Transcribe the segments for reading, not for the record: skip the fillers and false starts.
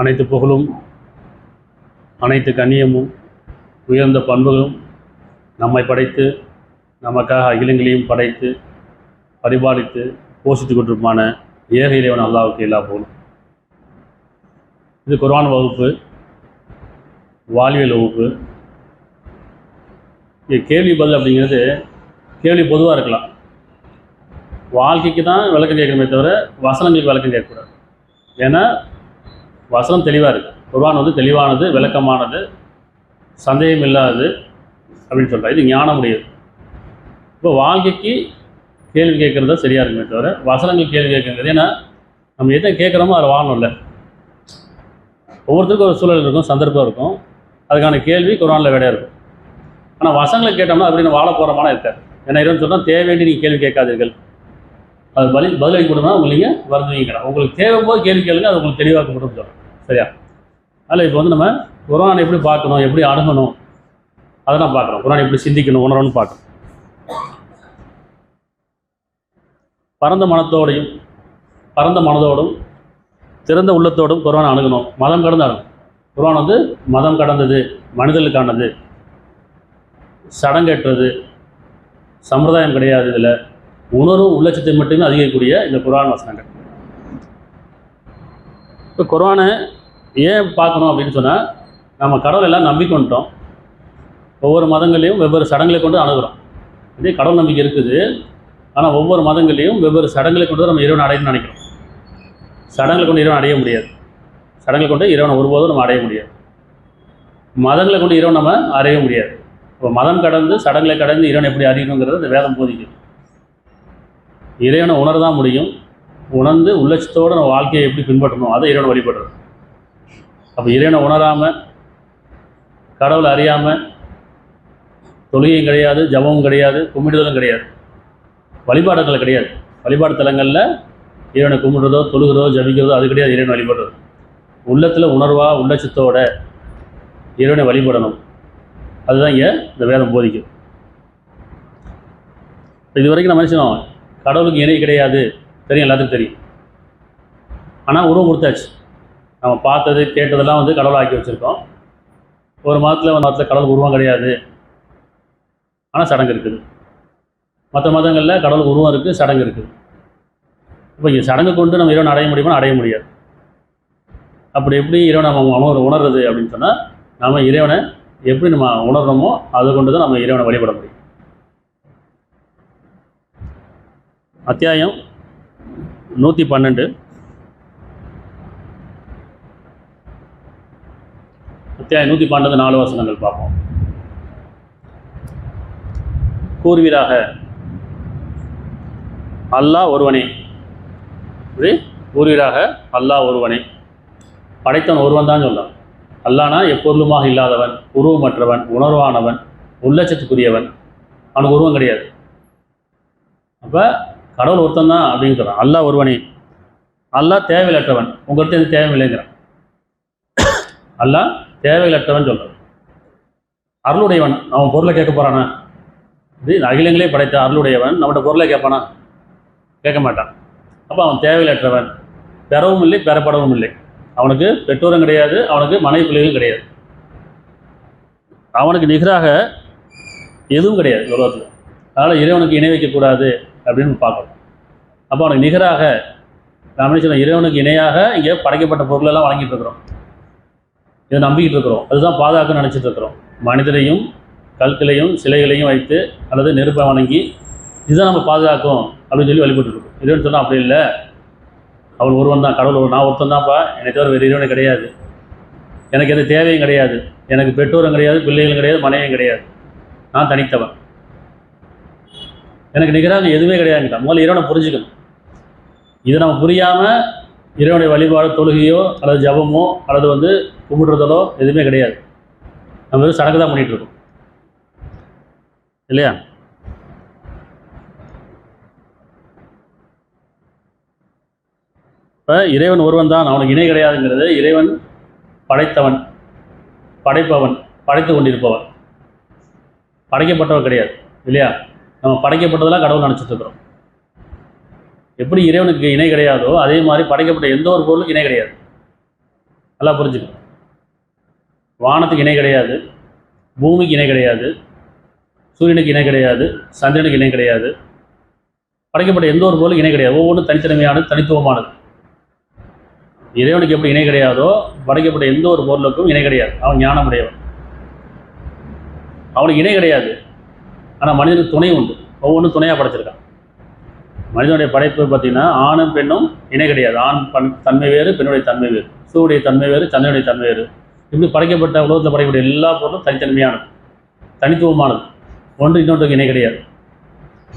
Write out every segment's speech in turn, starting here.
அனைத்து புகழும் அனைத்து கண்ணியமும் உயர்ந்த பண்புகளும் நம்மை படைத்து நமக்காக அகிலங்களையும் படைத்து பரிபாலித்து போஷித்து கொண்டிருப்பான ஏக இறைவன் அல்லாஹ்வுக்கு எல்லா புகழும். இது குர்ஆன் வகுப்பு, வாழ்வியல் வகுப்பு. இது கேள்வி பதில் அப்படிங்கிறது கேள்வி பொதுவாக இருக்கலாம். வாழ்க்கைக்கு தான் விளக்கம் கேட்கணுமே தவிர வசனங்களுக்கு விளக்கம் கேட்கக்கூடாது. ஏன்னா வசனம் தெளிவாக இருக்குது. குர்ஆன் தெளிவானது, விளக்கமானது, சந்தேகம் இல்லாதது அப்படின்னு சொல்கிறார். இது ஞானமுடையது. இப்போ வாழ்க்கைக்கு கேள்வி கேட்குறது தான் சரியாக இருக்குமே தவிர வசனங்கள் கேள்வி கேட்குறது. ஏன்னா நம்ம எதை கேட்குறோமோ அதை வாழணும்ல. ஒவ்வொருத்தருக்கும் ஒரு சூழல் இருக்கும், சந்தர்ப்பம் இருக்கும். அதுக்கான கேள்வி குர்ஆனில் விடையாக இருக்கும். ஆனால் வசனங்களை கேட்டோம்னா அப்படின்னு வாழ போகிறமான இருக்காது. ஏன்னா இறைவன் சொன்னால் தேவையின்றி நீங்கள் கேள்வி கேட்காதீர்கள், அது பதிலளிக்க கொடுனா உங்களுக்கு நீங்கள் வருந்துவீங்க. உங்களுக்கு தேவைப்போது கேள்வி கேளுங்க, அது உங்களுக்கு தெளிவாக்க மட்டும் சொல்கிறேன். சரியா? அதில் இப்போ நம்ம குர்ஆனை எப்படி பார்க்கணும், எப்படி அணுகணும், அதெல்லாம் பார்க்குறோம். குர்ஆனை எப்படி சிந்திக்கணும், உணரணும்னு பார்க்கணும். பரந்த மனதோடும் திறந்த உள்ளத்தோடும் குர்ஆனை அணுகணும். மதம் கடந்து அணுகும். குர்ஆன் மதம் கடந்தது, மனிதர்களுக்கானது, சடங்கேற்றது, சம்பிரதாயம் கிடையாது. இதில் உணர்வும் உள்ளட்சத்தை மட்டுமே அதிகரிக்கக்கூடிய இந்த குர்ஆன் வசனங்கள். இப்போ குர்ஆனை ஏன் பார்க்கணும் அப்படின்னு சொன்னால், நம்ம கடவுள் எல்லாம் நம்பிக்கொண்டோம். ஒவ்வொரு மதங்களையும் வெவ்வேறு சடங்குகளை கொண்டு அணுகிறோம். இதே கடவுள் நம்பிக்கை இருக்குது. ஆனால் ஒவ்வொரு மதங்களையும் வெவ்வேறு சடங்குகளை கொண்டு நம்ம இறைவனை அடையணும்னு நினைக்கிறோம். சடங்குகளை கொண்டு இறைவனை அடைய முடியாது. சடங்குகளை கொண்டு இறைவனை ஒருபோதும் நம்ம அடைய முடியாது. மதங்களை கொண்டு இறைவன் நம்ம அடைய முடியாது. இப்போ மதம் கடந்து சடங்குகளை கடந்து இறைவனை எப்படி அறியணுங்கிறது இந்த வேதம் போதிக்குது. இறைவனை உணரதான் முடியும். உணர்ந்து உள்ளட்சத்தோடு நம்ம வாழ்க்கையை எப்படி பின்பற்றணும், அதை இறைவனை வழிபடுறது. அப்போ இறைவனை உணராமல், கடவுளை அறியாமல் தொழுகையும் கிடையாது, ஜபமும் கிடையாது, கும்பிடுதலும் கிடையாது, வழிபாடுகள் கிடையாது. வழிபாடு தலங்களில் இறைவனை கும்பிடுறதோ தொழுகிறதோ ஜபிக்கிறதோ அது கிடையாது. இறைவனை வழிபடுறது உள்ளத்தில் உணர்வாக உள்ளட்சத்தோட இறைவனை வழிபடணும். அதுதான் இங்கே இந்த வேதம் போதிக்கும். இது வரைக்கும் நம்ம நினச்சோம் கடவுளுக்கு இணை கிடையாது, தெரியும், எல்லாத்துக்கும் தெரியும். ஆனால் உருவம் கொடுத்தாச்சு. நம்ம பார்த்தது கேட்டதெல்லாம் கடவுளாக்கி வச்சுருக்கோம். ஒரு மதத்தில் கடவுளுக்கு உருவம் கிடையாது, ஆனால் சடங்கு இருக்குது. மற்ற மதங்களில் கடவுளுக்கு உருவம் இருக்குது, சடங்கு இருக்குது. இப்போ இங்கே சடங்கு கொண்டு நம்ம இறைவனை அடைய முடியுமா? அடைய முடியாது. அப்படி எப்படி இறைவனை நம்ம உணர்றது அப்படின்னு சொன்னால், நம்ம இறைவனை எப்படி நம்ம உணர்றோமோ அதை கொண்டு தான் நம்ம இறைவனை வழிபட முடியும். அத்தியாயம் 112. அத்தியாயம் 112 4 வசனங்கள் பார்ப்போம். கூறுவீராக அல்லாஹ் ஒருவனே. கூறுவீராக அல்லாஹ் ஒருவனே. படைத்தவன் ஒருவன் தான் சொல்றான். அல்லாஹ்னா எப்பொருளுமாக இல்லாதவன், உருவமற்றவன், உணர்வானவன், உள்ளட்சத்துக்குரியவன். அவனுக்கு உருவம் கிடையாது. அப்போ கடவுள் ஒருத்தன் தான் அப்படின்னு சொல்கிறான். அல்லாஹ் ஒருவனே. அல்லாஹ் தேவையற்றவன், உங்கள்கிட்ட எது தேவையில்லைங்கிறான். அல்லாஹ் தேவையற்றவன் சொல்கிறான். அருளுடையவன், அவன் பொருளை கேட்க போகிறானா? இது அகிலங்களே படைத்த அருளுடையவன் நம்மகிட்ட பொருளை கேட்பானா? கேட்க மாட்டான். அப்போ அவன் தேவையற்றவன், பெறவும் இல்லை, பெறப்படவும் இல்லை. அவனுக்கு பெற்றோரும் கிடையாது, அவனுக்கு மனைவி பிள்ளைகளும் கிடையாது, அவனுக்கு நிகராக எதுவும் கிடையாது உலகத்தில். அதனால் இறைவனுக்கு இணை வைக்கக்கூடாது அப்படின்னு பார்க்கணும். அப்போ அவனுக்கு நிகராக நாம் என்ன சொன்ன, இறைவனுக்கு இணையாக இங்கே படைக்கப்பட்ட பொருளெல்லாம் வழங்கிட்டு இருக்கிறோம், இதை நம்பிக்கிட்டு இருக்கிறோம். அதுதான் பாதுகாக்கணும்னு நினச்சிட்டு இருக்கிறோம். மனிதரையும் கற்களையும் சிலைகளையும் வைத்து அல்லது நெருப்பை வணங்கி இதுதான் நம்ம பாதுகாக்கும் அப்படின்னு சொல்லி வழிபட்டுருக்கோம். இறைவன் சொன்னால் அப்படி இல்லை, அவன் ஒருவன் தான், கடவுள் நான் ஒருத்தன் தான்ப்பா, என்னை தவிர வேறு இறைவனே கிடையாது, எனக்கு எந்த தேவையும் கிடையாது, எனக்கு பெற்றோரும் கிடையாது, பிள்ளைகளும் கிடையாது, மனைவியும் கிடையாது, நான் தனித்தவன், எனக்கு நிகராக எதுவுமே கிடையாதுங்கிட்டான். முதல்ல இறைவனை புரிஞ்சுக்கணும். இதை நம்ம புரியாமல் இறைவனுடைய வழிபாடு தொழுகையோ அல்லது ஜபமோ அல்லது கும்பிடுறதோ எதுவுமே கிடையாது. நம்ம வெறும் சடங்கு தான் பண்ணிகிட்டு இருக்கோம் இல்லையா? இப்போ இறைவன் ஒருவன் தான், அவனுக்கு இணை கிடையாதுங்கிறது. இறைவன் படைத்தவன், படைப்பவன், படைத்து கொண்டிருப்பவன், படைக்கப்பட்டவன் கிடையாது இல்லையா? நம்ம படைக்கப்பட்டதெல்லாம் கடவுள் நினச்சிட்டு இருக்கிறோம். எப்படி இறைவனுக்கு இணை கிடையாதோ அதே மாதிரி படைக்கப்பட்ட எந்த ஒரு பொருளுக்கு இணை கிடையாது. நல்லா புரிஞ்சுக்கணும். வானத்துக்கு இணை கிடையாது, பூமிக்கு இணை கிடையாது, சூரியனுக்கு இணை கிடையாது, சந்திரனுக்கு இணை கிடையாது. படைக்கப்பட்ட எந்த ஒரு பொருளுக்கு இணை கிடையாது. ஒவ்வொன்றும் தனித்தன்மையானது, தனித்துவமானது. இறைவனுக்கு எப்படி இணை கிடையாதோ படைக்கப்பட்ட எந்த ஒரு பொருளுக்கும் இணை கிடையாது. அவன் ஞானமுடையவன், அவனுக்கு இணை கிடையாது. ஆனால் மனிதனுக்கு துணை உண்டு. ஒவ்வொன்றும் துணையாக படைச்சிருக்கான். மனிதனுடைய படைப்பு பார்த்திங்கன்னா ஆணும் பெண்ணும் இணை கிடையாது. ஆண் தன்மை வேறு, பெண்ணுடைய தன்மை வேறு, சூரியனுடைய தன்மை வேறு, சந்திரனுடைய தன்மை வேறு. இப்படி படைக்கப்பட்ட உலகத்தில் படைக்கப்பட்ட எல்லா பொருளும் தனித்தன்மையானது, தனித்துவமானது. ஒன்று இன்னொன்றுக்கு இணை கிடையாது.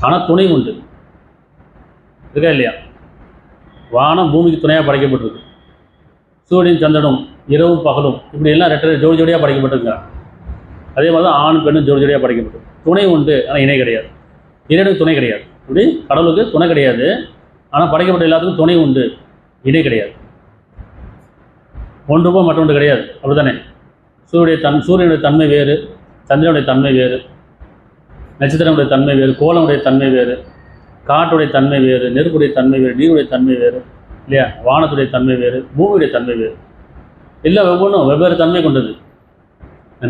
ஆனால் துணை உண்டு. இருக்கா இல்லையா? வானம் பூமிக்கு துணையாக படைக்கப்பட்டிருக்கு. சூரியன் சந்திரனும் இரவும் பகலும் இப்படி எல்லாம் ரெட்டை ஜோடி ஜோடியாக படைக்கப்பட்டிருக்காங்க. அதே மாதிரி தான் ஆண் பெண்ணும் ஜோடி ஜோடியாக படைக்கப்பட்டிருக்கு. துணை உண்டு, ஆனால் இணை கிடையாது. இறைவனுக்கு துணை கிடையாது. இப்படி கடவுளுக்கு துணை கிடையாது, ஆனால் படைக்கப்பட்ட எல்லாத்துக்கும் துணை உண்டு, இணை கிடையாது. ஒன்று ரூபாய் மற்றொன்று கிடையாது. அப்படி தானே? சூரியனுடைய தன்மை வேறு, சந்திரனுடைய தன்மை வேறு, நட்சத்திரனுடைய தன்மை வேறு, கோலமுடைய தன்மை வேறு, காற்றுடைய தன்மை வேறு, நெருப்புடைய தன்மை வேறு, நீருடைய தன்மை வேறு இல்லையா? வானத்துடைய தன்மை வேறு, பூமியுடைய தன்மை வேறு. எல்லாம் ஒவ்வொன்றும் வெவ்வேறு தன்மை கொண்டது.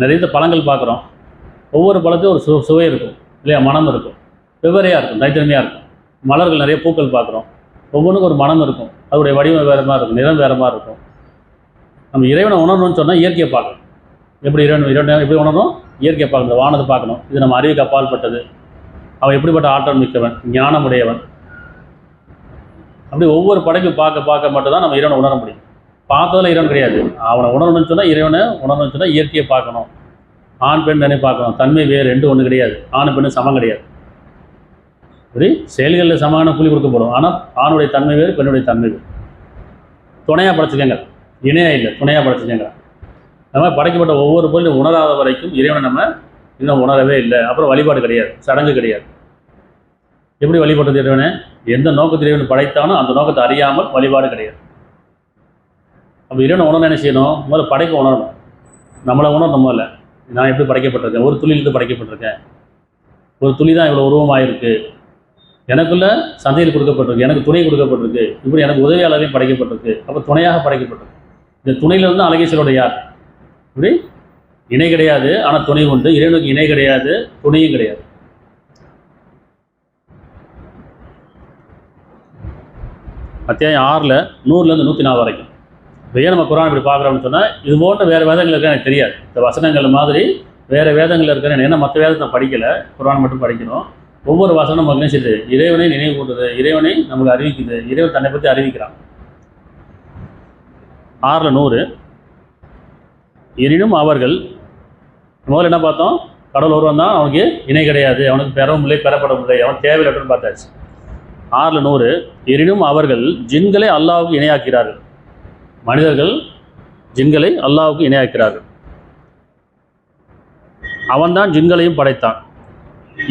நிறைய பழங்கள் பார்க்குறோம். ஒவ்வொரு பழத்தையும் ஒரு சுவை இருக்கும் இல்லையா? மனம் இருக்கும், வெவ்வேறையாக இருக்கும், தனித்தன்மையாக இருக்கும். மலர்கள் நிறைய பூக்கள் பார்க்குறோம். ஒவ்வொன்றுக்கும் ஒரு மனம் இருக்கும். அதோடைய வடிவம் வேறு மாதிரி இருக்கும், நிறம் வேறு மாதிரி இருக்கும். நம்ம இறைவனை உணரணும்னு சொன்னால் இயற்கையை பார்க்கணும். எப்படி இறைவனை எப்படி உணரணும்? இயற்கையை பார்க்கணும், வானத்தை பார்க்கணும். இது நம்ம அறிவுக்கு அப்பாற்பட்டது. அவன் எப்படிப்பட்ட ஆற்றல் மிக்கவன், ஞானமுடையவன். அப்படி ஒவ்வொரு படைப்பு பார்க்க மட்டும் தான் நம்ம இறைவனை உணர முடியும். பார்த்ததில் இறைவன் கிடையாது. அவனை உணரணும்னு சொன்னால், இறைவனை உணரணும்னு சொன்னால் இயற்கையை பார்க்கணும். ஆண் பெண் தானே பார்க்கணும். தன்மை வேறு, ரெண்டு ஒன்று கிடையாது. ஆண் பெண்ணு சமம் கிடையாது. அப்படி செயல்களில் சமமான கூலி கொடுக்கப்படும். ஆனால் ஆணுடைய தன்மை வேறு, பெண்ணுடைய தன்மை வேறு. துணையாக படைச்சிக்கங்க, இணையாக இல்லை, துணையாக படைச்சிக்கங்க. நம்ம படைக்கப்பட்ட ஒவ்வொரு பொருளும் உணராத வரைக்கும் இறைவனை நம்ம இன்னும் உணரவே இல்லை. அப்புறம் வழிபாடு கிடையாது, சடங்கு கிடையாது. எப்படி வழிபடுறது இறைவனை? எந்த நோக்கத்தில் இறைவன் படைத்தானோ அந்த நோக்கத்தை அறியாமல் வழிபாடு கிடையாது. அப்போ இறைவனை உணர்ந்து என்ன செய்யணும்? முதல்ல படைக்க உணரணும். நம்மளை உணரணும். முதல்ல நான் எப்படி படைக்கப்பட்டிருக்கேன்? ஒரு துளியிலிருந்து படைக்கப்பட்டிருக்கேன். ஒரு துளி தான் இவ்வளோ உருவமாயிருக்கு. எனக்குள்ள சந்தையில் கொடுக்கப்பட்டிருக்கு, எனக்கு துணை கொடுக்கப்பட்டிருக்கு, இப்படி எனக்கு உதவியாளரையும் படைக்கப்பட்டிருக்கு. அப்போ துணையாக படைக்கப்பட்டிருக்கு. இந்த துணையிலிருந்து அழகேசரோட யார்? இப்படி இணை கிடையாது, ஆனால் துணை உண்டு. இறைவனுக்கு இணை கிடையாது, துணையும் கிடையாது. அத்தியாயம் 6ல் 100லேருந்து 104 வரைக்கும். இப்போ ஏன் நம்ம குரான் இப்படி பார்க்குறோம்னு சொன்னால், இது போன்ற வேறு வேதங்கள் இருக்க எனக்கு தெரியாது. இந்த வசனங்கள் மாதிரி வேறு வேதங்கள் இருக்கிறேன். ஏன்னா மற்ற வேதத்தை நான் படிக்கலை, குரான் மட்டும் படிக்கணும். ஒவ்வொரு வசனம் நமக்கு என்ன செய்யுது? இறைவனை நினைவு கூட்டுது, இறைவனை நமக்கு அறிவிக்குது, இறைவன் தன்னை பற்றி அறிவிக்கிறான். 6ல் 100. எனினும் அவர்கள், முதல்ல என்ன பார்த்தோம்? கடவுள் ஒருவன் தான், அவனுக்கு இணை கிடையாது, அவனுக்கு பெறவும் இல்லை, பெறப்பட இல்லை, அவன் தேவையில்லைன்னு பார்த்தாச்சு. 6ல் 100. எனினும் அவர்கள் ஜின்களை அல்லாஹ்வுக்கு இணையாக்கிறார்கள். மனிதர்கள் ஜின்களை அல்லாஹ்வுக்கு இணையாக்கிறார்கள். அவன்தான் ஜின்களையும் படைத்தான்.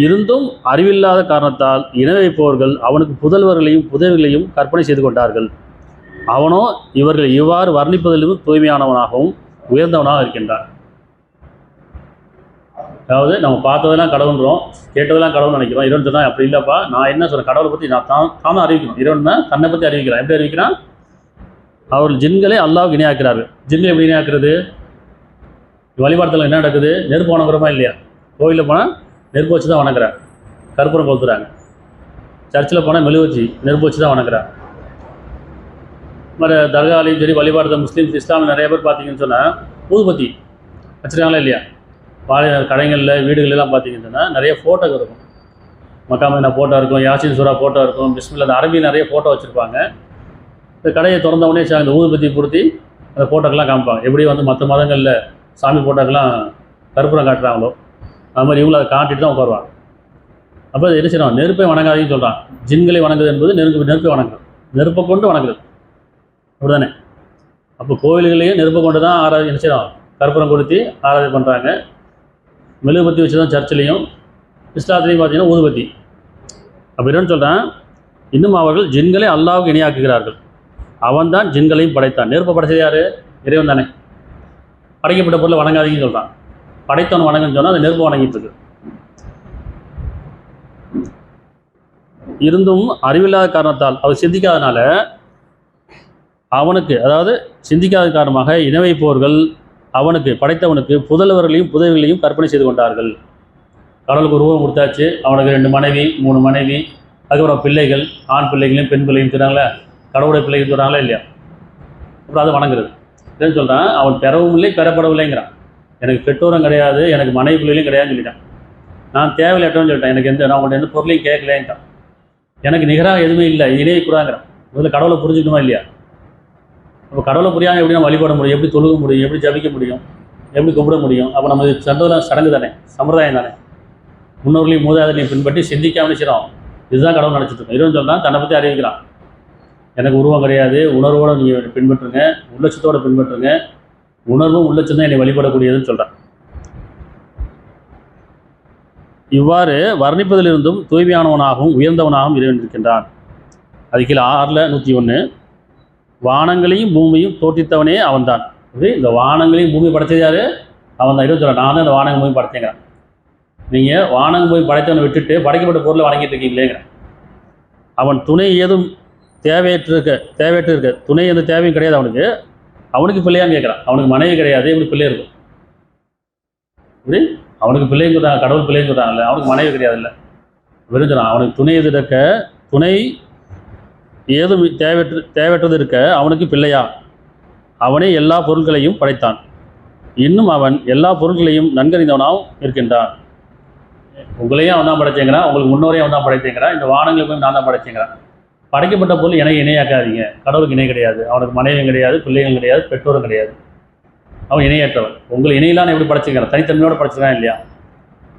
இருந்தும் அறிவில்லாத காரணத்தால் இணை வைப்பவர்கள் அவனுக்கு புதல்வர்களையும் புதவிகளையும் கற்பனை செய்து கொண்டார்கள். அவனோ இவர்கள் இவ்வாறு வர்ணிப்பதிலும் தூய்மையானவனாகவும் உயர்ந்தவனாக இருக்கின்றான். அதாவது நம்ம பார்த்ததெல்லாம் கடவுள்றோம், கேட்டதெல்லாம் கடவுள் நினைக்கிறோம். இறைவன் சொன்னால் அப்படி இல்லைப்பா, நான் என்ன சொல்கிறேன்? கடவுளை பற்றி நான் தான் அறிவிக்கணும். இறைவன் தான் தன்னை பற்றி அறிவிக்கிறான். எப்படி அறிவிக்கிறான்? அவர்கள் ஜின்களை அல்லாஹ்வுக்கு இணையாக்கிறார்கள். ஜின்களை எப்படி இணையாக்குறது? வழிபாட்டத்தில் என்ன நடக்குது? நெருப்பு வணங்குறோமா இல்லையா? கோயிலில் போனால் நெருப்பு வச்சு தான் வணங்குறாங்க, கற்பூரம் கொளுத்துறாங்க. சர்ச்சில் போனால் மெழுகுவச்சி நெருப்பு வச்சு தான் வணங்குறாங்க. மற்ற தர்காலையும் சரி, வழிபாடு முஸ்லீம்ஸ் இஸ்லாமில் நிறைய பேர் பார்த்தீங்கன்னு சொன்னால் ஊதுபத்தி வச்சுருக்காங்களா இல்லையா? கடைகளில் வீடுகளெல்லாம் பார்த்தீங்கன்னு சொன்னால் நிறைய ஃபோட்டோ இருக்கும். மக்காமதினா ஃபோட்டோ இருக்கும், யாசின் சூரா ஃபோட்டோ இருக்கும், பிஸ்மில்லா, அந்த அரபியில் நிறைய ஃபோட்டோ வச்சுருப்பாங்க. இந்த கடையை திறந்தவுடனே இந்த ஊதுபத்தி பொருத்தி அந்த ஃபோட்டோக்கெல்லாம் காமிப்பாங்க. எப்படி மற்ற மதங்களில் சாமி ஃபோட்டோக்கெல்லாம் கற்பூரம் காட்டுறாங்களோ அது மாதிரி இவங்களும் அதை காட்டிட்டு தான் உட்காருவாங்க. அப்போ அது என்ன செய்யணும்? நெருப்பை வணங்காதீங்கன்னு சொல்கிறான். ஜின்களை வணங்குது என்பது நெருப்பை வணங்குறது. நெருப்பை கொண்டு வணங்குறது, அப்படிதானே? அப்போ கோவில்களையும் நெருப்பை கொண்டு தான் ஆராதனை செய்யணும், கற்பூரம் கொடுத்து ஆராதனை பண்ணுறாங்க. மெழுகுபத்தி வச்சு தான் சர்ச்சிலையும், இஸ்லாத்துலேயும் பார்த்தீங்கன்னா ஊதுபத்தி. அப்போ என்னன்னு சொல்கிறேன், இன்னும் அவர்கள் ஜின்களை அல்லாஹ்வுக்கு இணையாக்குகிறார்கள். அவன் தான் ஜின்களையும் படைத்தான். நெருப்பை படைச்சது யார்? இறைவன் தானே. படைக்கப்பட்ட பொருளை வணங்காதீங்கன்னு சொல்கிறான். படைத்தவன் வணங்குன்னு சொன்னால் அது நெருப்பு வணங்கிட்டு இருக்கு. இருந்தும் அறிவில்லாத காரணத்தால் அவர் சிந்திக்காதனால அவனுக்கு, அதாவது சிந்திக்காத காரணமாக இணை வைப்பவர்கள் அவனுக்கு, படைத்தவனுக்கு புதல்வர்களையும் புதவிகளையும் கற்பனை செய்து கொண்டார்கள். கடவுளுக்கு ஒரு உருவம் கொடுத்தாச்சு, அவனுக்கு 2 மனைவி 3 மனைவி, அதுக்கப்புறம் பிள்ளைகள், ஆண் பிள்ளைகளையும் பெண் பிள்ளையும் சொல்கிறாங்களே, கடவுளுடைய பிள்ளைகள் சொல்கிறாங்களா இல்லையா? அப்புறம் அதை வணங்குறது. என்னன்னு சொல்கிறான், அவன் பெறவும் இல்லை பெறப்படவில்லைங்கிறான். எனக்கு பெற்றோரும் கிடையாது, எனக்கு மனைவி பிள்ளைகளையும் கிடையாதுன்னு சொல்லிட்டான். நான் தேவையில்லட்டோன்னு சொல்லிட்டேன், எனக்கு நான் உங்கள்கிட்ட எந்த பொருளையும் கேட்கலேன்ட்டான். எனக்கு நிகராக எதுவுமே இல்லை, இணைய கூடாங்கிறான். முதல்ல கடவுளை புரிஞ்சுக்கணுமா இல்லையா? அப்போ கடவுளை புரியாமல் எப்படி நம்ம வழிபட முடியும், எப்படி தொழுக முடியும், எப்படி ஜபிக்க முடியும், எப்படி கும்பிட முடியும்? அப்போ நம்ம சண்டோலாம் சடங்கு தானே, சம்பிரதாயம் தானே. முன்னோர்களையும் மூதாதையரையும் பின்பற்றி சிந்திக்காமல் செய்கிறோம். இதுதான் கடவுள் நினச்சிட்டு இருக்கோம். இறைவன் சொல்கிறான், தன்னை பற்றி அறிவிக்கிறான். எனக்கு உருவம் கிடையாது, உணர்வோடு நீங்கள் பின்பற்றுங்க, உள்ளட்சத்தோடு பின்பற்றுங்க, உணர்வும் உள்ளட்சம் தான் என்னை வழிபடக்கூடியதுன்னு சொல்கிறான். இவ்வாறு வர்ணிப்பதிலிருந்தும் தூய்மையானவனாகவும் உயர்ந்தவனாகவும் இறைவன் இருக்கின்றான். அது கீழே 6:101, வானங்களையும் பூமியும் தோற்றித்தவனே அவன்தான். இந்த வானங்களையும் பூமி படைச்சது யார்? அவன் தான். இறைவன் சொல்கிறான், நான் தான் இந்த வானங்க பூமி படைத்தேங்கிறான். நீங்கள் வானங்க பூமி படைத்தவனை விட்டுட்டு படைக்கப்பட்ட பொருளை வணங்கிட்டு இருக்கீங்களேங்கிறான். அவன் துணை ஏதும் தேவையற்று இருக்க துணை எந்த தேவையும் கிடையாது அவனுக்கு. அவனுக்கு பிள்ளையான்னு கேட்குறான். அவனுக்கு மனைவி கிடையாது, எப்படி பிள்ளை இருக்கும்? இப்படி அவனுக்கு பிள்ளைன்னு சொல்கிறாங்க, கடவுள் பிள்ளைன்னு சொல்கிறாங்கல்ல, அவனுக்கு மனைவி கிடையாது. இல்லை வெறும் சொல்கிறான், அவனுக்கு துணை எது இருக்க, துணை ஏதும் தேவையற்றது இருக்க அவனுக்கு பிள்ளையா? அவனே எல்லா பொருட்களையும் படைத்தான். இன்னும் அவன் எல்லா பொருட்களையும் நன்கறிந்தவனாகவும் இருக்கின்றான். உங்களையும் அவன் தான் படைச்சேங்கிறான், உங்களுக்கு முன்னோரையும் அவன் தான் படைத்தேங்கிறான், இந்த வானங்களுக்கும் நான் தான் படைச்சேங்கிறான். படைக்கப்பட்ட பொருள் எனக்கு இணையாக்காதீங்க. கடவுளுக்கு இணை கிடையாது, அவனுக்கு மனைவியும் கிடையாது, பிள்ளைகளும் கிடையாது, பெற்றோரும் கிடையாது. அவன் இணையற்றவன். உங்களை இணையிலான்னு எப்படி படைச்சிருக்கிறான்? தனித்தன்மையோடு படைச்சிருக்கான் இல்லையா?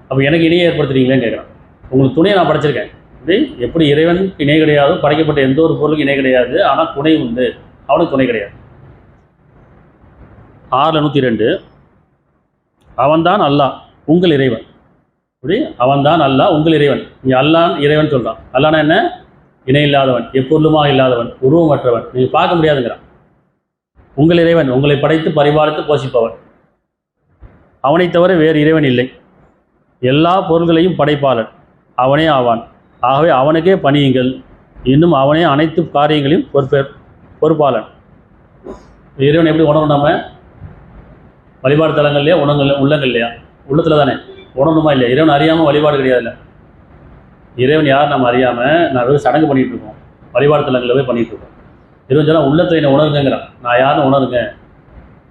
அப்போ எனக்கு இணையை ஏற்படுத்துறீங்களேன்னு கேட்குறான். உங்களுக்கு துணையை நான் படைச்சிருக்கேன். இப்படி எப்படி இறைவன் இணை கிடையாது, படைக்கப்பட்ட எந்த ஒரு பொருளுக்கும் இணை கிடையாது, ஆனால் துணை உண்டு, அவனுக்கு துணை கிடையாது. 6:102, அவன்தான் அல்லாஹ் உங்கள் இறைவன். இப்படி அவன்தான் அல்லாஹ் உங்கள் இறைவன். இங்கே அல்லான் இறைவன் சொல்கிறான். அல்லானா என்ன? இணை இல்லாதவன், எப்பொருளுமாக இல்லாதவன், உருவமற்றவன், நீங்கள் பார்க்க முடியாதுங்கிறான். உங்கள் இறைவன், உங்களை படைத்து பரிபாலித்து போஷிப்பவன், அவனை தவிர வேறு இறைவன் இல்லை. எல்லா பொருள்களையும் படைப்பாளன் அவனே ஆவான். ஆகவே அவனுக்கே பணியுங்கள். இன்னும் அவனே அனைத்து காரியங்களையும் பொறுப்பாளன். இறைவன் எப்படி உணரணும்? நம்ம வழிபாடு தலங்கள்லையா, உள்ளங்கள் இல்லையா? உள்ளத்தில் தானே உணரணுமா இல்லையா? இறைவன் அறியாமல் வழிபாடு கிடையாதுல்ல. இறைவன் யார் நம்ம அறியாமல் நான் வெறும் சடங்கு பண்ணிகிட்டு இருக்கோம், வழிபாடு தலங்களில் போய் பண்ணிகிட்டு இருக்கோம். இறைவன் சொன்னால் உள்ளத்தை என்னை உணருங்கிறான். நான் யாருன்னு உணருங்க.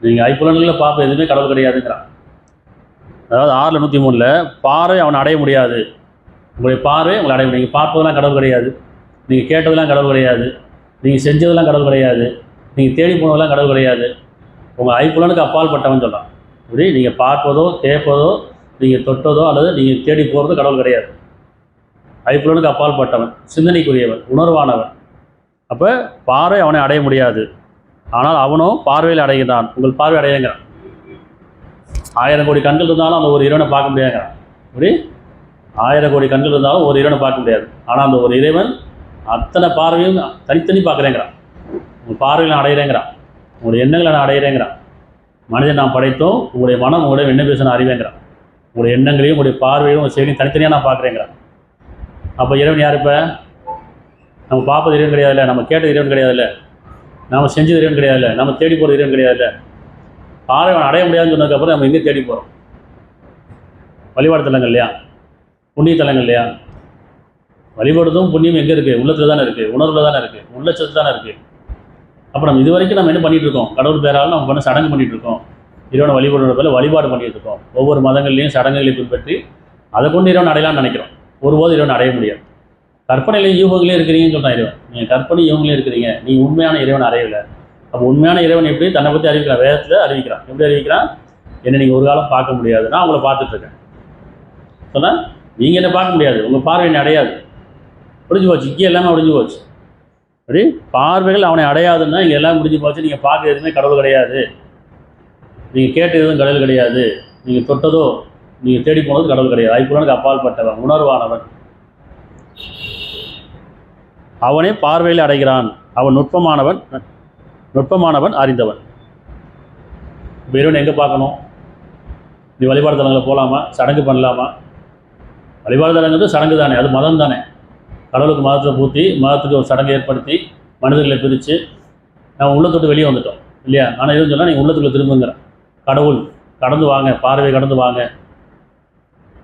நீங்கள் ஐப்புலன்களில் பார்ப்ப எதுவுமே கடவுள் கிடையாதுங்கிறான். அதாவது 6:103, பார்வை அவனை அடைய முடியாது. உங்களுடைய பார்வை உங்களை அடைய முடியும். நீங்கள் பார்ப்பதெல்லாம் கடவுள் கிடையாது, நீங்கள் கேட்டதெல்லாம் கடவுள் கிடையாது, நீங்கள் செஞ்சதெல்லாம் கடவுள் கிடையாது, நீங்கள் தேடி போனதெல்லாம் கடவுள் கிடையாது. உங்கள் ஐப்புலனுக்கு அப்பால் பட்டவன் சொல்லலாம். இப்படி நீங்கள் பார்ப்பதோ கேட்பதோ நீங்கள் தொட்டதோ அல்லது நீங்கள் தேடி போகிறதோ கடவுள் கிடையாது. ஐப்புலனுக்கு அப்பால் பட்டவன், சிந்தனைக்குரியவன், உணர்வானவன். அப்போ பார்வை அவனை அடைய முடியாது, ஆனால் அவனோ பார்வையில் அடைகிறான். உங்கள் பார்வை அடையுங்கிறான். 1000 கோடி கண்கள் இருந்தாலும் அந்த ஒரு இறைவனை பார்க்க முடியாதுங்கிறான். இப்படி 1000 கோடி கண்கள் இருந்தாலும் ஒரு இறைவனை பார்க்க முடியாது, ஆனால் அந்த ஒரு இறைவன் அத்தனை பார்வையும் தனித்தனி பார்க்குறேங்கிறான். உங்கள் பார்வையில் நான் அடையிறேங்கிறான், உங்களுடைய எண்ணங்களை நான் அடையிறேங்கிறான். மனிதன் நான் படைத்தோம், உங்களுடைய மனம் உங்களுடைய என்ன பேச நான் அறிவேங்கிறான். உங்களுடைய எண்ணங்களையும் உங்களுடைய பார்வையும் உங்கள் செயலையும் தனித்தனியாக நான் பார்க்குறேங்கிறான். அப்போ இறைவன் யார்? இப்போ நம்ம பார்ப்பது இறைவன் கிடையாதுல்ல, நம்ம கேட்டது இறைவன் கிடையாதுல்ல, நம்ம செஞ்சது இறைவன் கிடையாதுல்ல, நம்ம தேடி போகிறது இறைவன் கிடையாதுல்ல. பார்வை அடைய முடியாதுன்னு சொன்னதுக்கப்புறம் நம்ம எங்கே தேடி போகிறோம்? வழிபாடு தலங்கள் இல்லையா, புண்ணிய தலங்கள் இல்லையா? வழிபாடுதும் புண்ணியம் எங்கே இருக்குது? உள்ளத்தில் தானே இருக்குது, உணர்வில் தானே இருக்குது, உள்ளச்சத்து தானே இருக்குது. அப்போ நம்ம இது வரைக்கும் நம்ம என்ன பண்ணிகிட்டு இருக்கோம்? கடவுள் பேரால் நம்ம பண்ண சடங்கு பண்ணிகிட்டு இருக்கோம், இறைவனை வழிபாடு பேரில் வழிபாடு பண்ணிகிட்டு இருக்கோம். ஒவ்வொரு மதங்கள்லையும் சடங்குகளை பின்பற்றி அதை கொண்டு இறைவன் அடையலாம்னு நினைக்கிறோம். ஒருபோது இறைவன் அடைய முடியாது. கற்பனையிலையும் யூகங்களே இருக்கிறீங்கன்னு சொல்கிறான் இறைவன். நீங்கள் கற்பனை யூகங்களே இருக்கிறீங்க, நீங்கள் உண்மையான இறைவன் அறையலை. அப்போ உண்மையான இறைவன் எப்படி தன்னை பற்றி அறிவிக்கிறான்? வேதத்தில் அறிவிக்கிறான். எப்படி அறிவிக்கிறான்? என்னை நீங்கள் ஒரு காலம் பார்க்க முடியாது, நான் உங்களை பார்த்துட்ருக்கேன் சொன்னால் நீங்கள் என்ன பார்க்க முடியாது, உங்கள் பார்வை என்ன அடையாது. முடிஞ்சு போச்சு, இங்கே எல்லாமே முடிஞ்சு போச்சு. அப்படி பார்வைகள் அவனை அடையாதுன்னா இங்கே எல்லாம் முடிஞ்சு போச்சு. நீங்கள் பார்க்க எதுவுமே கடவுள் கிடையாது, நீங்கள் கேட்ட எதுவும் கடவுள் கிடையாது, நீங்கள் தொட்டதோ நீங்கள் தேடி போனது கடவுள் கிடையாது. ஐப்புலனுக்கு அப்பால் பட்டவன், உணர்வானவன், அவனே பார்வையில் அடைகிறான். அவன் நுட்பமானவன் அறிந்தவன். இப்போ இறைவன் எங்கே பார்க்கணும்? நீ வழிபாடு தலங்களை போகலாமா? சடங்கு பண்ணலாமா? வழிபாடு தலங்கிறது சடங்கு தானே, அது மதம் தானே. கடவுளுக்கு மதத்தை பூத்தி மதத்துக்கு ஒரு சடங்கை ஏற்படுத்தி மனிதர்களை பிரித்து நம்ம உள்ளத்தோட்டு வெளியே வந்துட்டோம் இல்லையா? ஆனால் எதுவும் சொன்னால் நீங்கள் உள்ளத்துக்குள்ள திரும்புங்கிறேன். கடவுள் கடந்து வாங்க, பார்வை கடந்து வாங்க,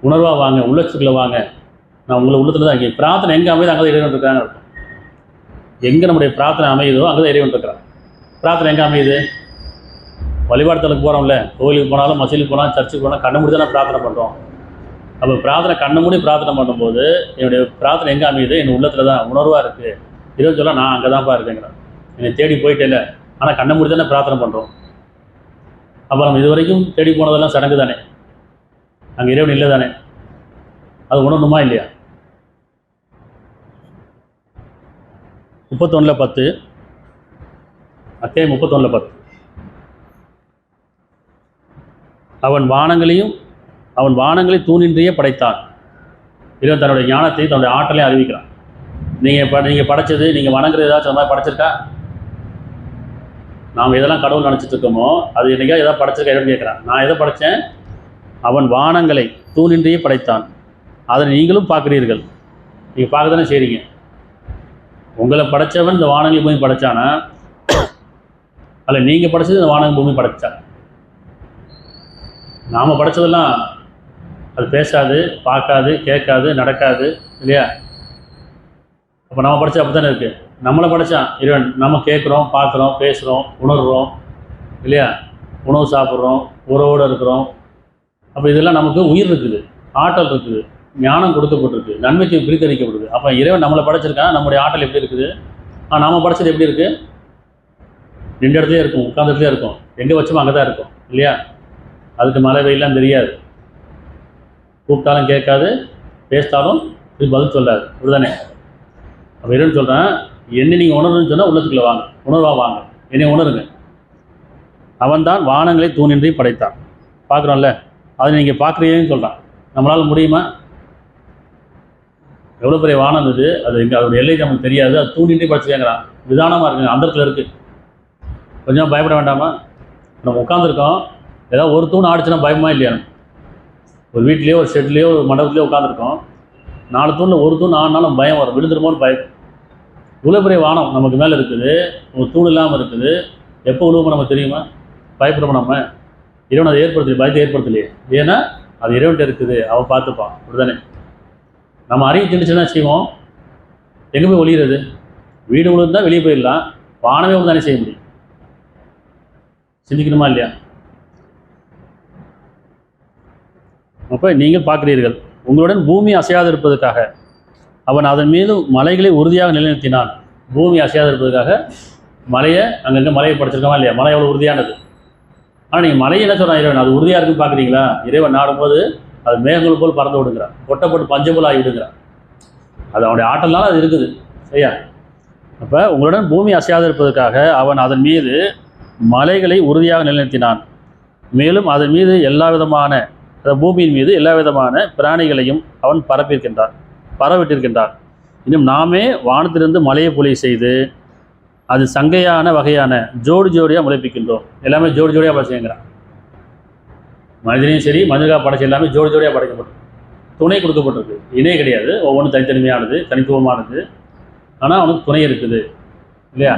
உணர்வாக வாங்க, உள்ளத்துக்குள்ளே வாங்க. நான் உங்களை உள்ளத்தில் தான் இங்கே பிரார்த்தனை எங்கே அமையுது அங்கே தான் இறைவன் இருக்காங்க அர்த்தம். எங்கே நம்முடைய பிரார்த்தனை அமையுதோ அங்கே தான் இறைவன் இருக்கிறான். பிரார்த்தனை எங்கே அமையுது? வழிபாடுதலுக்கு போகிறோம்ல, கோவிலுக்கு போனாலும் மசூதிக்கு போனாலும் சர்ச்சுக்கு போனால் கண்ணை மூடி தான் பிரார்த்தனை பண்ணுறோம். அப்போ பிரார்த்தனை கண்ணை மூடி பிரார்த்தனை பண்ணும்போது என்னுடைய பிரார்த்தனை எங்கே அமையுது? என் உள்ளத்தில் தான் உணர்வாக இருக்குது. இறைவன் சொல்ல நான் அங்கே தான்ப்பா இருக்கேங்கிறேன். என்னை தேடி போயிட்டே இல்லை, ஆனால் கண்ணை மூடி தானே பிரார்த்தனை பண்ணுறோம். அப்போ நம்ம இது வரைக்கும் தேடி போனதெல்லாம் சடங்கு தானே, அங்கே இறைவன் இல்லை தானே. அது உணரணுமா இல்லையா? 31:10 அத்தியாயம் 31:10 அவன் வானங்களை தூணின்றியே படைத்தான். இறைவன் தன்னுடைய ஞானத்தை தன்னுடைய ஆற்றலையும் அறிவிக்கிறான். நீங்கள் படைச்சது, நீங்கள் வணங்குறது ஏதாச்சும் அந்த மாதிரி படைச்சிருக்கா? நாம் எதெல்லாம் கடவுள் நினச்சிட்டு இருக்கோமோ அது என்னைக்கா எதாவது படைச்சிருக்கா இறைவன் கேட்குறான். நான் எதை படைத்தேன்? அவன் வானங்களை தூணின்றியே படைத்தான், அதை நீங்களும் பார்க்குறீர்கள். நீங்கள் பார்க்க தானே செய்கிறீங்க. உங்களை படைத்தவன் இந்த வானங்கள் பூமி படைத்தானா, அல்ல நீங்கள் படைச்சது இந்த வானங்கள் பூமி படைச்சா? நாம் படைச்சதெல்லாம் அது பேசாது, பார்க்காது, கேட்காது, நடக்காது இல்லையா? அப்போ நம்ம படைச்சா அப்படி தானே இருக்குது. நம்மளை படைத்தான் இறைவன். நம்ம கேட்குறோம், பார்க்குறோம், பேசுகிறோம், உணர்கிறோம் இல்லையா? உணவு சாப்பிட்றோம், உறவோடு இருக்கிறோம். அப்போ இதெல்லாம் நமக்கு உயிர் இருக்குது, ஆற்றல் இருக்குது, ஞானம் கொடுக்கப்பட்டிருக்கு, நன்மைக்கு பிரித்தறிக்கப்படுது. அப்போ இறைவன் நம்மளை படைச்சிருக்கான். நம்முடைய ஆற்றல் எப்படி இருக்குது? நாம் படைச்சது எப்படி இருக்குது? நின்ற இடத்துலேயே இருக்கும், உட்கார்ந்த இடத்துலேயே இருக்கும், எங்கே வச்சோமோ அங்கே தான் இருக்கும் இல்லையா? அதுக்கு மழை வெயிலாம் தெரியாது, கூப்பிட்டாலும் கேட்காது, பேசிட்டாலும் இது பதில் சொல்லாது, இப்படிதானே? அப்போ இறைவன் சொல்கிறேன், என்ன நீங்கள் உணர்வுன்னு சொன்னால் உள்ளத்துக்குள்ளே வாங்க, உணர்வாக வாங்க, என்னை உணருங்க. அவன்தான் வானங்களை தூணின்றி படைத்தான். பார்க்குறோம்ல, அதை நீங்கள் பார்க்குறீங்கன்னு சொல்கிறான். நம்மளால் முடியுமா? எவ்வளோ பெரிய வானம் இது, அது எங்கே, அதோட எல்லை நமக்கு தெரியாது, அது தூணின்றி படைச்சிருக்காங்கிறான். விதானமாக இருக்குங்க, அந்த இடத்துல இருக்குது. கொஞ்சம் பயப்பட வேண்டாமா? நம்ம உட்காந்துருக்கோம், ஏதாவது ஒரு தூண் ஆடிச்சுன்னா பயமா இல்லையா? ஒரு வீட்லேயோ ஒரு ஷெட்லேயோ ஒரு மண்டபத்துலேயோ உட்காந்துருக்கோம், 4 தூணில் ஒரு தூண் ஆனாலும் பயம் வரும், விழுந்துருமோன்னு பயம். இவ்வளோ பெரிய வானம் நமக்கு மேலே இருக்குது, ஒரு தூண் இல்லாமல் இருக்குது, எப்போ விழுவோமோ நமக்கு தெரியுமா? பயப்படுறோம் நம்ம. இறைவன் அதை பயத்தை ஏற்படுத்தலையே. ஏன்னா அது இறைவன்கிட்ட இருக்குது, அவன் பார்த்துப்பான், அப்படிதானே? நம்ம அறிவு திணிச்சுன்னா செய்வோம், எங்கே போய் ஒளிகிறது? வீடு விழுந்தால் வெளியே போயிடலாம், வானமே தானே செய்ய முடியும். சிந்திக்கணுமா இல்லையா? அப்போ நீங்கள் பார்க்கிறீர்கள், உங்களுடன் பூமி அசையாது இருப்பதற்காக அவன் அதன் மீது மலைகளை உறுதியாக நிலைநிறுத்தினான். பூமி அசையாது இருப்பதற்காக மலையை, அங்கங்கே மலையை படைச்சிருக்கோமா இல்லையா? மலை எவ்வளோ உறுதியானது. ஆனால் நீங்கள் மலையை என்ன சொல்கிறான் இறைவன், அது உறுதியாக இருக்குன்னு பார்க்குறீங்களா? இறைவன் நாடும்போது அது மேகங்கள் போல் பறந்து விடுங்கிறான், கொட்டப்பட்டு பஞ்சம் போல் ஆகி விடுங்கிறான். அது அவனுடைய ஆற்றல்னால அது இருக்குது, சரியா? அப்போ உங்களுடன் பூமி அசையாது இருப்பதற்காக அவன் அதன் மீது மலைகளை உறுதியாக நிலைநிறுத்தினான். மேலும் அதன் மீது எல்லா விதமான, பூமியின் மீது எல்லா விதமான பிராணிகளையும் அவன் பரவிட்டிருக்கின்றான். இன்னும் நாமே வானத்திலிருந்து மலையை பொழிய செய்து அது சங்கையான வகையான ஜோடியாக முளைப்பிக்கின்றோம். எல்லாமே ஜோடியாக படைச்சுங்கிறான். மனிதனையும் சரி, மனிதர்களாக படைச்ச எல்லாமே ஜோடியாக படைக்கப்பட்டு துணை கொடுக்கப்பட்டிருக்கு. இணை கிடையாது, ஒவ்வொன்றும் தனித்தனிமையானது, தனித்துவமானது. ஆனால் அவனுக்கு துணை இருக்குது இல்லையா?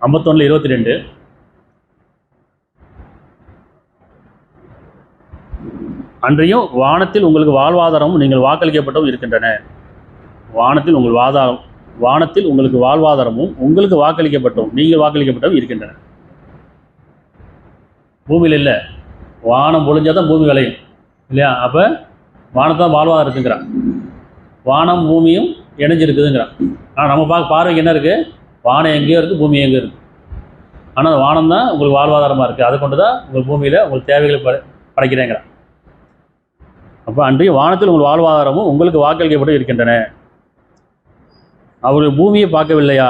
51:22 அன்றையும் வானத்தில் உங்களுக்கு வாழ்வாதாரமும் நீங்கள் வாக்களிக்கப்பட்டவும் இருக்கின்றன. வானத்தில் உங்களுக்கு வாழ்வாதாரமும் உங்களுக்கு வாக்களிக்கப்பட்டவும் நீங்கள் வாக்களிக்கப்பட்டவும் இருக்கின்றன. பூமியில் இல்லை, வானம் பொழிஞ்சால் தான் பூமி விளையும் இல்லையா? அப்போ வானத்தான் வாழ்வாதாரம் இருக்குங்கிறான். வானம் பூமியும் இணைஞ்சிருக்குதுங்கிறான். ஆனால் நம்ம பார்வைக்கு என்ன இருக்குது? வானம் எங்கேயோ இருக்குது, பூமி எங்கேயோ இருக்குது. ஆனால் அந்த வானம் தான் உங்களுக்கு வாழ்வாதாரமாக இருக்குது. அதை கொண்டு தான் உங்கள் பூமியில் உங்களுக்கு தேவைகளை படைக்கிறேங்கிறான். அப்போ அன்றைய வானத்தில் உங்கள் வாழ்வாதாரமும் உங்களுக்கு வாக்களிக்கப்பட்டு இருக்கின்றன. அவர்கள் பூமியை பார்க்கவில்லையா?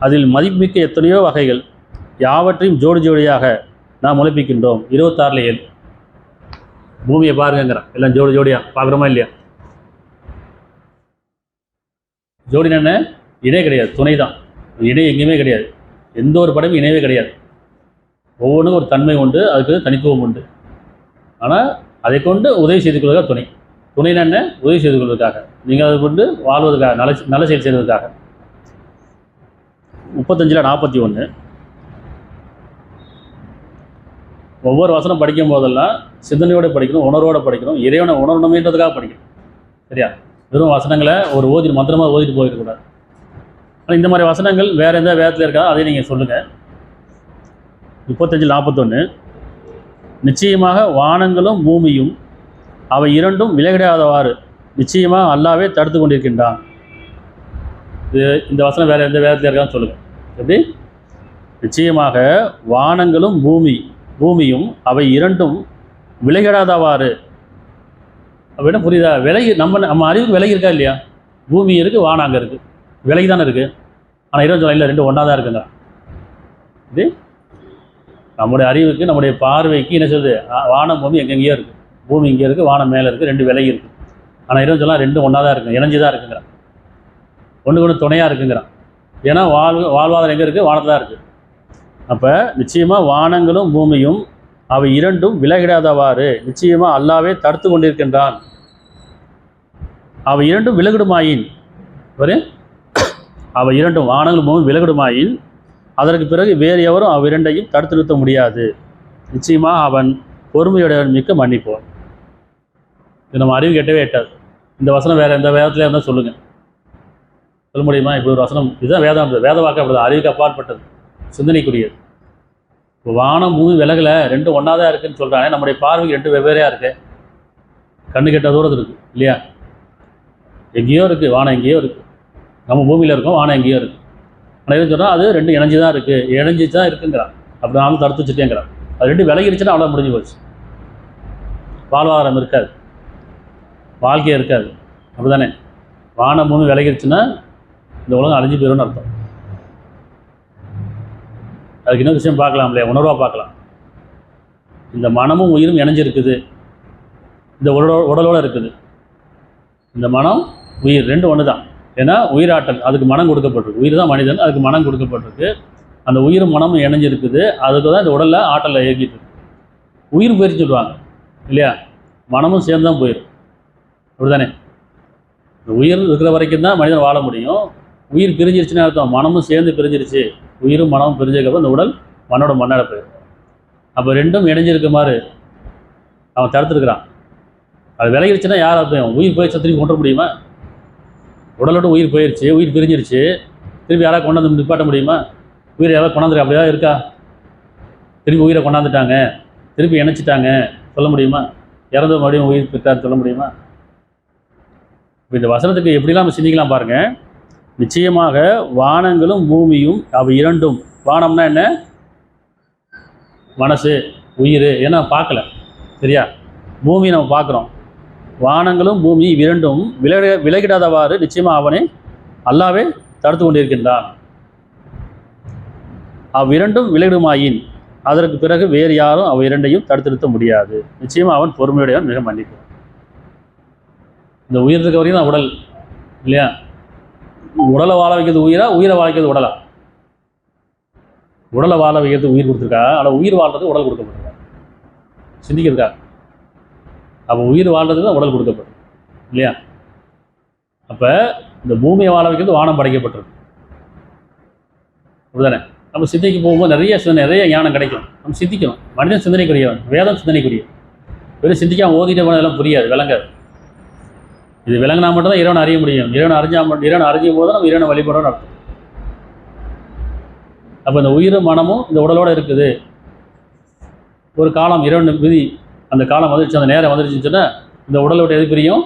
அதில் மதிப்புமிக்க எத்தனையோ வகைகள், யாவற்றையும் ஜோடி ஜோடியாக நாம் முளைப்பிக்கின்றோம். 26 7. பூமியை பாருங்கிறான், எல்லாம் ஜோடி ஜோடியாக பார்க்குறோமா இல்லையா? ஜோடி என்ன? இணை கிடையாது, துணை தான். இணை எங்கேயுமே கிடையாது, எந்த ஒரு படமும் இணைவே கிடையாது. ஒவ்வொன்றுக்கும் ஒரு தன்மை உண்டு, அதுக்கு தனித்துவம் உண்டு. ஆனால் அதை கொண்டு உதவி செய்து கொள்வதற்காக துணை. துணைனா என்ன? உதவி செய்து கொள்வதற்காக, நீங்கள் அதை கொண்டு வாழ்வதற்காக, நல்ல செயல் செய்வதற்காக. 35 41. ஒவ்வொரு வசனம் படிக்கும் போதெல்லாம் சிந்தனையோடு படிக்கணும், உணர்வோடு படிக்கணும், இறைவனை உணரணுமேன்றதுக்காக படிக்கணும். சரியா? வெறும் வசனங்களை ஒரு மந்திரமாக ஓதிட்டு போயிடக்கூடாது. ஆனால் இந்த மாதிரி வசனங்கள் வேறு எந்த வேதத்தில் இருக்கா அதே நீங்கள் சொல்லுங்கள். 35 41. நிச்சயமாக வானங்களும் பூமியும் அவை இரண்டும் விலகிடாதவாறு நிச்சயமாக அல்லாவே தடுத்து கொண்டிருக்கின்றான். இந்த வசனம் வேறு எந்த வேதத்தில் இருக்கான்னு சொல்லுங்கள். எப்படி? நிச்சயமாக வானங்களும் பூமியும் அவை இரண்டும் விலகிடாதவாறு. அப்படின்னா புரியுதா? விலகி நம்ம அறிவுக்கு விலகி இருக்கா இல்லையா? பூமி இருக்குது, வானம் அங்கே இருக்குது, விலகி தானே இருக்குது. ஆனால் இறைவன் சொல்ல இல்லை, ரெண்டும் ஒன்றா தான் இருக்குங்க. இது நம்முடைய அறிவுக்கு, நம்முடைய பார்வைக்கு என்ன சொல்லுது? வானம் பூமி எங்கெங்கேயோ இருக்குது, பூமி இங்கே இருக்குது, வானம் மேலே இருக்குது, ரெண்டு விலகி இருக்குது. ஆனால் இறைவன் சொல்லலாம் ரெண்டும் ஒன்றா தான் இருக்குது, இணைஞ்சு தான் இருக்குங்கிறான், ஒன்றுக்கு ஒன்று துணையாக இருக்குங்கிறான். ஏன்னா வாழ்வாதாரம் எங்கே இருக்குது? வானத்தில் தான் இருக்குது. அப்போ நிச்சயமாக வானங்களும் பூமியும் அவை இரண்டும் விலகிடாதவாறு நிச்சயமாக அல்லாவே தடுத்து கொண்டிருக்கின்றான். அவை இரண்டும் விலகிடுமாயின், அவை இரண்டும் வானங்களும் பூமியும் விலகிடுமாயின் அதற்கு பிறகு வேறு எவரும் அவ்விரண்டையும் தடுத்து நிறுத்த முடியாது. நிச்சயமாக அவன் பொறுமையுடையவன் மிக்க மன்னிப்போம். இது நம்ம அறிவு கெட்டவே எட்டாது. இந்த வசனம் வேறு எந்த வேதத்தில் இருந்தால் சொல்லுங்கள், சொல்ல முடியுமா? இப்படி ஒரு வசனம், இதுதான் வேதம். வேத வாக்கு அப்படிதான், அறிவுக்கு அப்பாற்பட்டது, சிந்தனைக்குரியது. இப்போ வானம் பூமி விலகலை, ரெண்டும் ஒன்றா தான் இருக்குதுன்னு சொல்கிறானே, நம்முடைய பார்வைக்கு ரெண்டு வெவ்வேறையாக இருக்குது. கண்ணு கெட்ட தூரத்து இருக்குது இல்லையா? எங்கேயோ இருக்குது வானம், எங்கேயோ இருக்குது. நம்ம பூமியில் இருக்கோம், வானம் எங்கேயோ இருக்குது. ஆனால் எதுவும் சொன்னால் அது ரெண்டும் இணைஞ்சி தான் இருக்குது, இணைஞ்சி தான் இருக்குங்கிறான். அப்படி நானும் தடுத்து வச்சுட்டேங்கிறான். அது ரெண்டும் விலகிடுச்சுன்னா அவ்வளோ முடிஞ்சு போச்சு. வாழ்வாதாரம் இருக்காது, வாழ்க்கையே இருக்காது. அப்படி தானே? வானம் பூமி விலகிடுச்சுன்னா இந்த உலகம் அழிஞ்சு போயிடும்னு அர்த்தம். அதுக்கு இன்னொரு விஷயம் பார்க்கலாம் இல்லையா? உணர்வாக பார்க்கலாம். இந்த மனமும் உயிரும் இணைஞ்சிருக்குது, இந்த உடலோடு இருக்குது. இந்த மனம் உயிர் ரெண்டு ஒன்று தான். ஏன்னா உயிராற்றல், அதுக்கு மனம் கொடுக்கப்பட்டிருக்கு. உயிர் தான் மனிதன், அதுக்கு மனம் கொடுக்கப்பட்டிருக்கு. அந்த உயிரும் மனமும் இணைஞ்சிருக்குது, அதுக்கு தான் இந்த உடலில் ஆற்றலை இயக்கிட்டு இருக்கு. உயிர் போயிடுச்சு சொல்லுவாங்க இல்லையா? மனமும் சேர்ந்து தான் போயிடும். அப்படி தானே? உயிர் இருக்கிற வரைக்கும் தான் மனிதன் வாழ முடியும். உயிர் பிரிஞ்சிருச்சுன்னு அர்த்தம், மனமும் சேர்ந்து பிரிஞ்சிருச்சு. உயிரும் மனமும் பிரிஞ்சதுக்கப்புறம் இந்த உடல் மண்ணாட போயிடும். அப்போ ரெண்டும் இணைஞ்சிருக்க மாதிரி அவன் தடுத்துருக்கிறான். அது விலகிடுச்சுன்னா யார் அர்த்தம்? உயிர் போயிடுச்சு திரும்பி கொண்டு முடியுமா? உடலோட உயிர் போயிடுச்சு, உயிர் பிரிஞ்சிருச்சு, திரும்பி யாராவது கொண்டாந்து நிப்பாட்ட முடியுமா? உயிரை யாராவது கொண்டாந்துருக்கா? அப்படியா இருக்கா? திரும்பி உயிரை கொண்டாந்துட்டாங்க, திருப்பி இணைச்சிட்டாங்க சொல்ல முடியுமா? இறந்த மறுபடியும் உயிர் பெற்றான்னு சொல்ல முடியுமா? இப்போ இந்த வசனத்துக்கு எப்படிலாம் நம்ம சிந்திக்கலாம் பாருங்கள். நிச்சயமாக வானங்களும் பூமியும் அவை இரண்டும், வானம்னா என்ன? மனசு, உயிர், ஏன்னா பார்க்கல சரியா? பூமி நம்ம பார்க்குறோம். வானங்களும் பூமி இரண்டும் விலகிடாதவாறு நிச்சயமாக அவனே அல்லாவே தடுத்து கொண்டிருக்கின்றான். அவ்விரண்டும் விலகிடுமாயின் அதற்கு பிறகு வேறு யாரும் அவ் இரண்டையும் தடுத்து நிறுத்த முடியாது. நிச்சயமாக அவன் பொறுமையுடையவன், மிக மன்னிப்பான். இந்த உயிர் இருக்க வரைக்கும் தான் உடல் இல்லையா? உடலை வாழ வைக்கிறது உயிரா, உயிரை வாழ வைக்கிறது உடலா? உடலை வாழ வைக்கிறது உயிர் கொடுத்துருக்கா, ஆனால் உயிர் வாழ்றது உடல் கொடுக்கப்பட்டிருக்கா? சிந்திக்கிறதுக்கா? அப்போ உயிர் வாழ்றது தான் உடல் கொடுக்கப்படும் இல்லையா? அப்போ இந்த பூமியை வாழ வைக்கிறது வானம் படைக்கப்பட்டிருக்கு. அப்படிதானே? நம்ம சிந்திக்கு போகும்போது நிறைய ஞானம் கிடைக்கும். நம்ம சிந்திக்கணும். மனிதன் சிந்தனைக்குரியவன், வேதம் சிந்தனைக்குரிய. வெறும் சிந்திக்காம ஓதிட்டு போனதெல்லாம் புரியாது, விளங்காது. இது விளங்கினா மட்டும்தான் இறைவனை அறிய முடியும். இறைவனை அறிஞ்சும் போது நம்ம இறைவனை வழிபடணும்னு அர்த்தம். அப்போ இந்த உயிரும் மனமும் இந்த உடலோடு இருக்குது. ஒரு காலம் இறைவன் விதி, அந்த காலம் வந்துருச்சு, அந்த நேரம் வந்துருச்சுன்னா இந்த உடலோட எது பிரியும்?